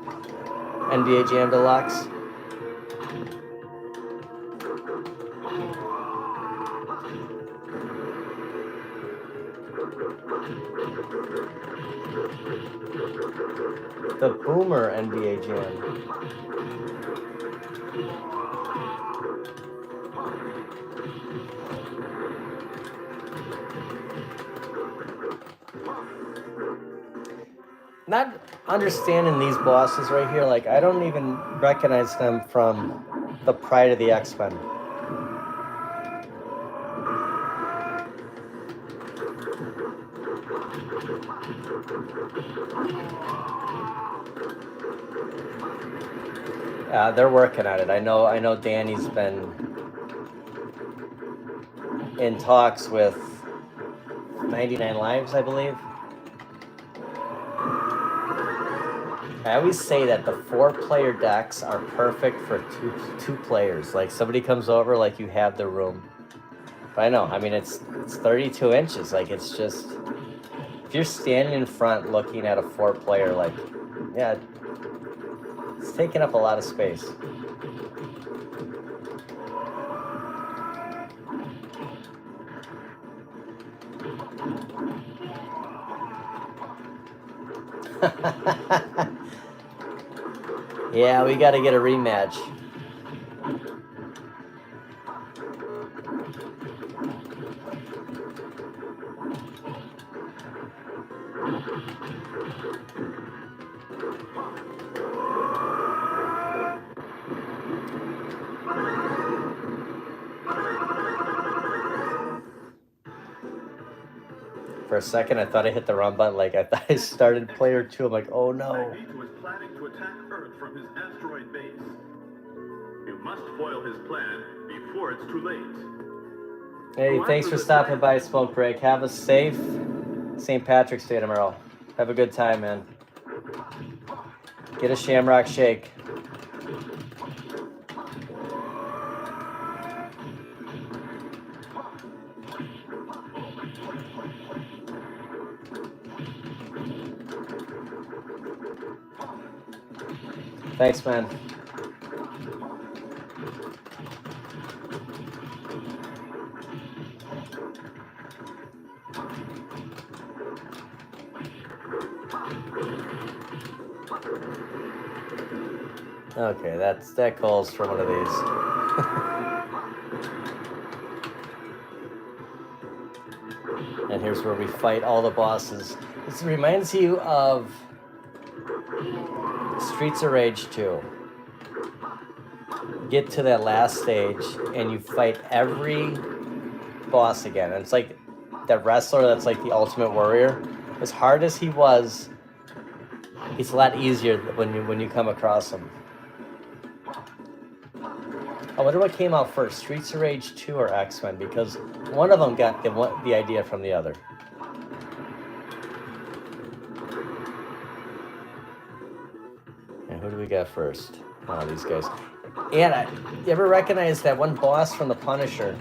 NBA Jam Deluxe. The Boomer NBA Jam. Not understanding these bosses right here, like I don't even recognize them from the Pride of the X-Men. They're working on it. I know Danny's been in talks with 99 Lives, I believe. I always say that the 4-player decks are perfect for two players. Like somebody comes over, like you have the room. But I know, I mean, it's 32 inches. Like it's just, if you're standing in front looking at a 4-player, like, yeah, it's taking up a lot of space. Yeah, we got to get a rematch. For a second, I thought I hit the wrong button. Like, I thought I started player 2. I'm like, oh no. Magneto is planning to attack Earth from his asteroid base. You must must foil his plan before it's too late. Hey, thanks for stopping by, Smoke Break. Have a safe St. Patrick's Day tomorrow. Have a good time, man. Get a Shamrock Shake. Thanks, man. Okay, that calls for one of these. And here's where we fight all the bosses. This reminds you of Streets of Rage 2. Get to that last stage and you fight every boss again. And it's like that wrestler that's like the ultimate warrior. As hard as he was, he's a lot easier when you come across him. I wonder what came out first, Streets of Rage 2 or X-Men, because one of them got the idea from the other. And who do we got first? Oh, these guys. And you ever recognize that one boss from The Punisher?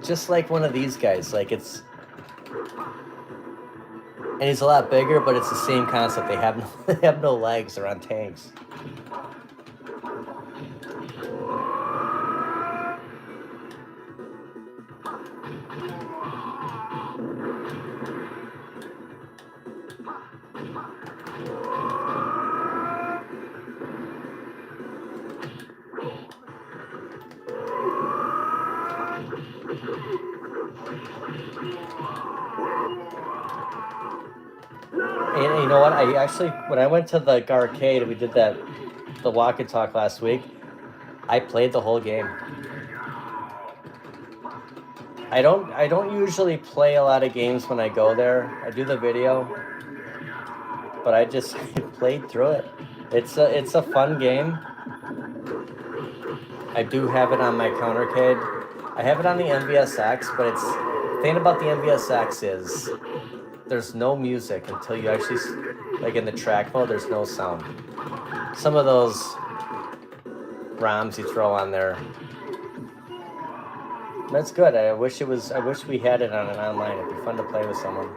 Just like one of these guys, like it's... And he's a lot bigger, but it's the same concept. They have no legs, they're on tanks. And you know what? I actually, when I went to the arcade, we did the walk and talk last week. I played the whole game. I don't usually play a lot of games when I go there. I do the video, but I just played through it. It's a fun game. I do have it on my countercade. I have it on the NVSX, but the thing about the NVSX is there's no music until you actually, like in the track mode, there's no sound. Some of those ROMs you throw on there, that's good. I wish we had it on an online. It'd be fun to play with someone.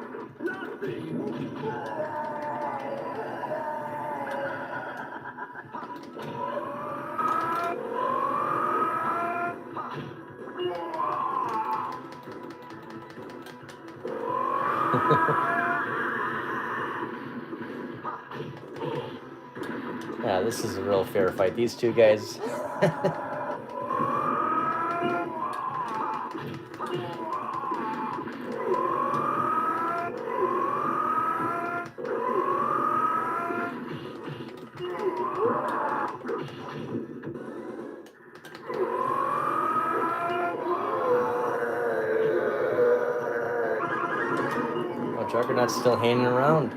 Yeah, this is a real fair fight. These two guys. Oh, Juggernaut's still hanging around.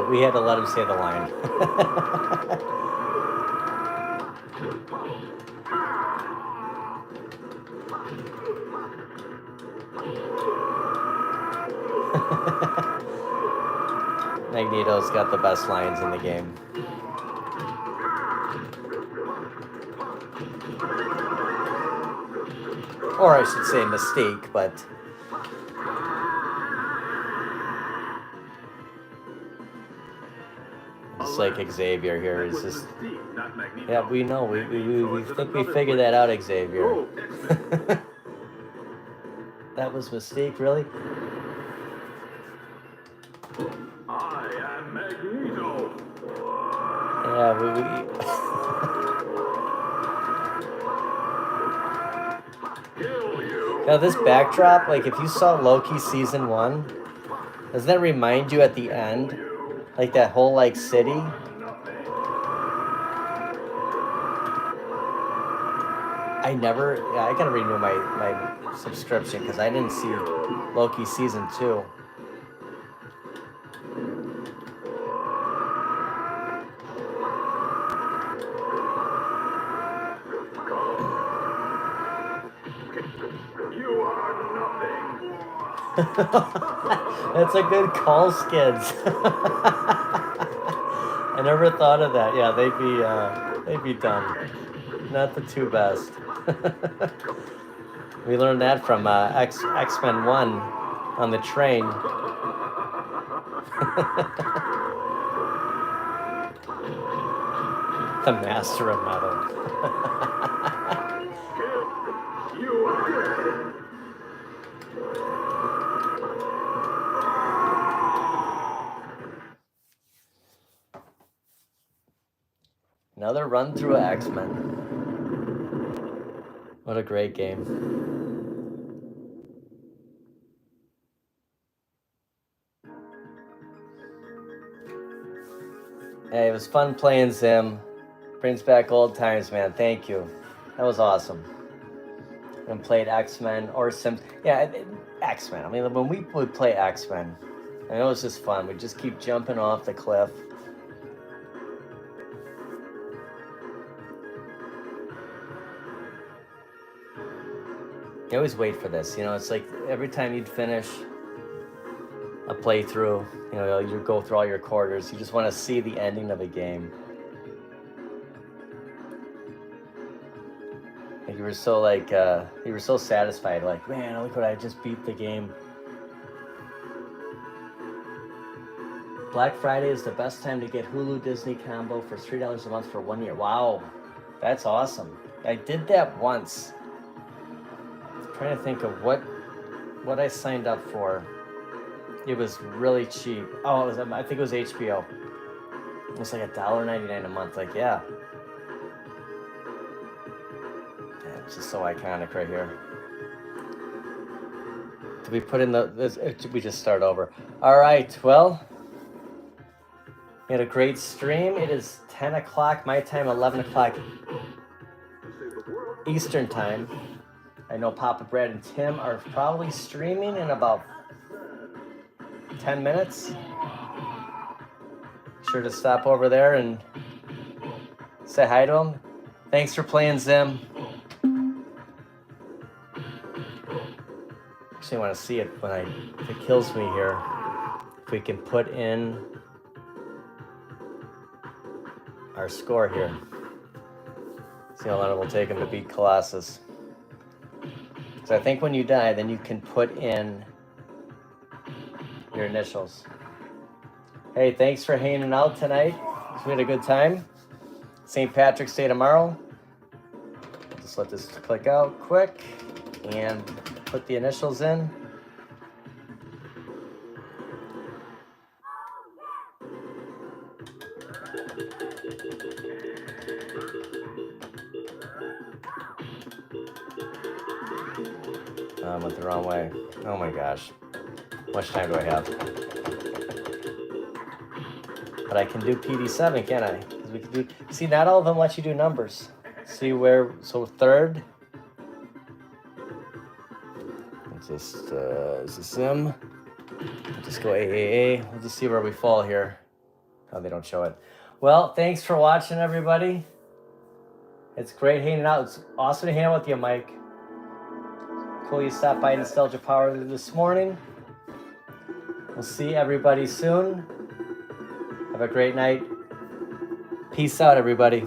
We had to let him say the line. Magneto's got the best lines in the game. Or I should say Mystique, but... It's like Xavier here. It's just... Yeah, we know. We think we figured that out, Xavier. That was Mystique, really? I am Magneto. Yeah, Now this backdrop, like if you saw Loki season 1, doesn't that remind you at the end? Like that whole like city? I gotta renew my subscription because I didn't see Loki season 2. You are nothing. That's a good call, Skids. I never thought of that. Yeah, they'd be done. Not the two best. We learned that from X-Men 1 on the train. The Master of Metal. You are dead. Another run through X-Men. What a great game. Hey, it was fun playing Zim. Brings back old times, man. Thank you. That was awesome. And played X-Men or X-Men. I mean, when we would play X-Men, I know it was just fun. We'd just keep jumping off the cliff. You always wait for this, you know, it's like every time you'd finish a playthrough, you know, you go through all your quarters, you just want to see the ending of a game. Like you were so satisfied, like, man, look what I just beat the game. Black Friday is the best time to get Hulu Disney combo for $3 a month for 1 year. Wow, that's awesome. I did that once. Trying to think of what I signed up for. It was really cheap. Oh, I think it was HBO. It was like $1.99 a month. Like, yeah. It's just so iconic right here. Did we put in did we just start over? All right, well, we had a great stream. It is 10 o'clock my time, 11 o'clock Eastern time. I know Papa Brad and Tim are probably streaming in about 10 minutes. Sure to stop over there and say hi to them. Thanks for playing Zim. Actually, I want to see it if it kills me here. If we can put in our score here. See how long it will take him to beat Colossus. So I think when you die, then you can put in your initials. Hey, thanks for hanging out tonight. We had a good time. St. Patrick's Day tomorrow. Just let this click out quick and put the initials in. I went the wrong way. Oh my gosh. How much time do I have? But I can do PD7, can't I? Because we can do. See, not all of them let you do numbers. See where? So third. Let's just is this Sim? We'll just go AAA. We'll just see where we fall here. Oh, they don't show it. Well, thanks for watching, everybody. It's great hanging out. It's awesome to hang out with you, Mike. Cool you stopped by Nostalgia Power this morning. We'll see everybody soon. Have a great night. Peace out, everybody.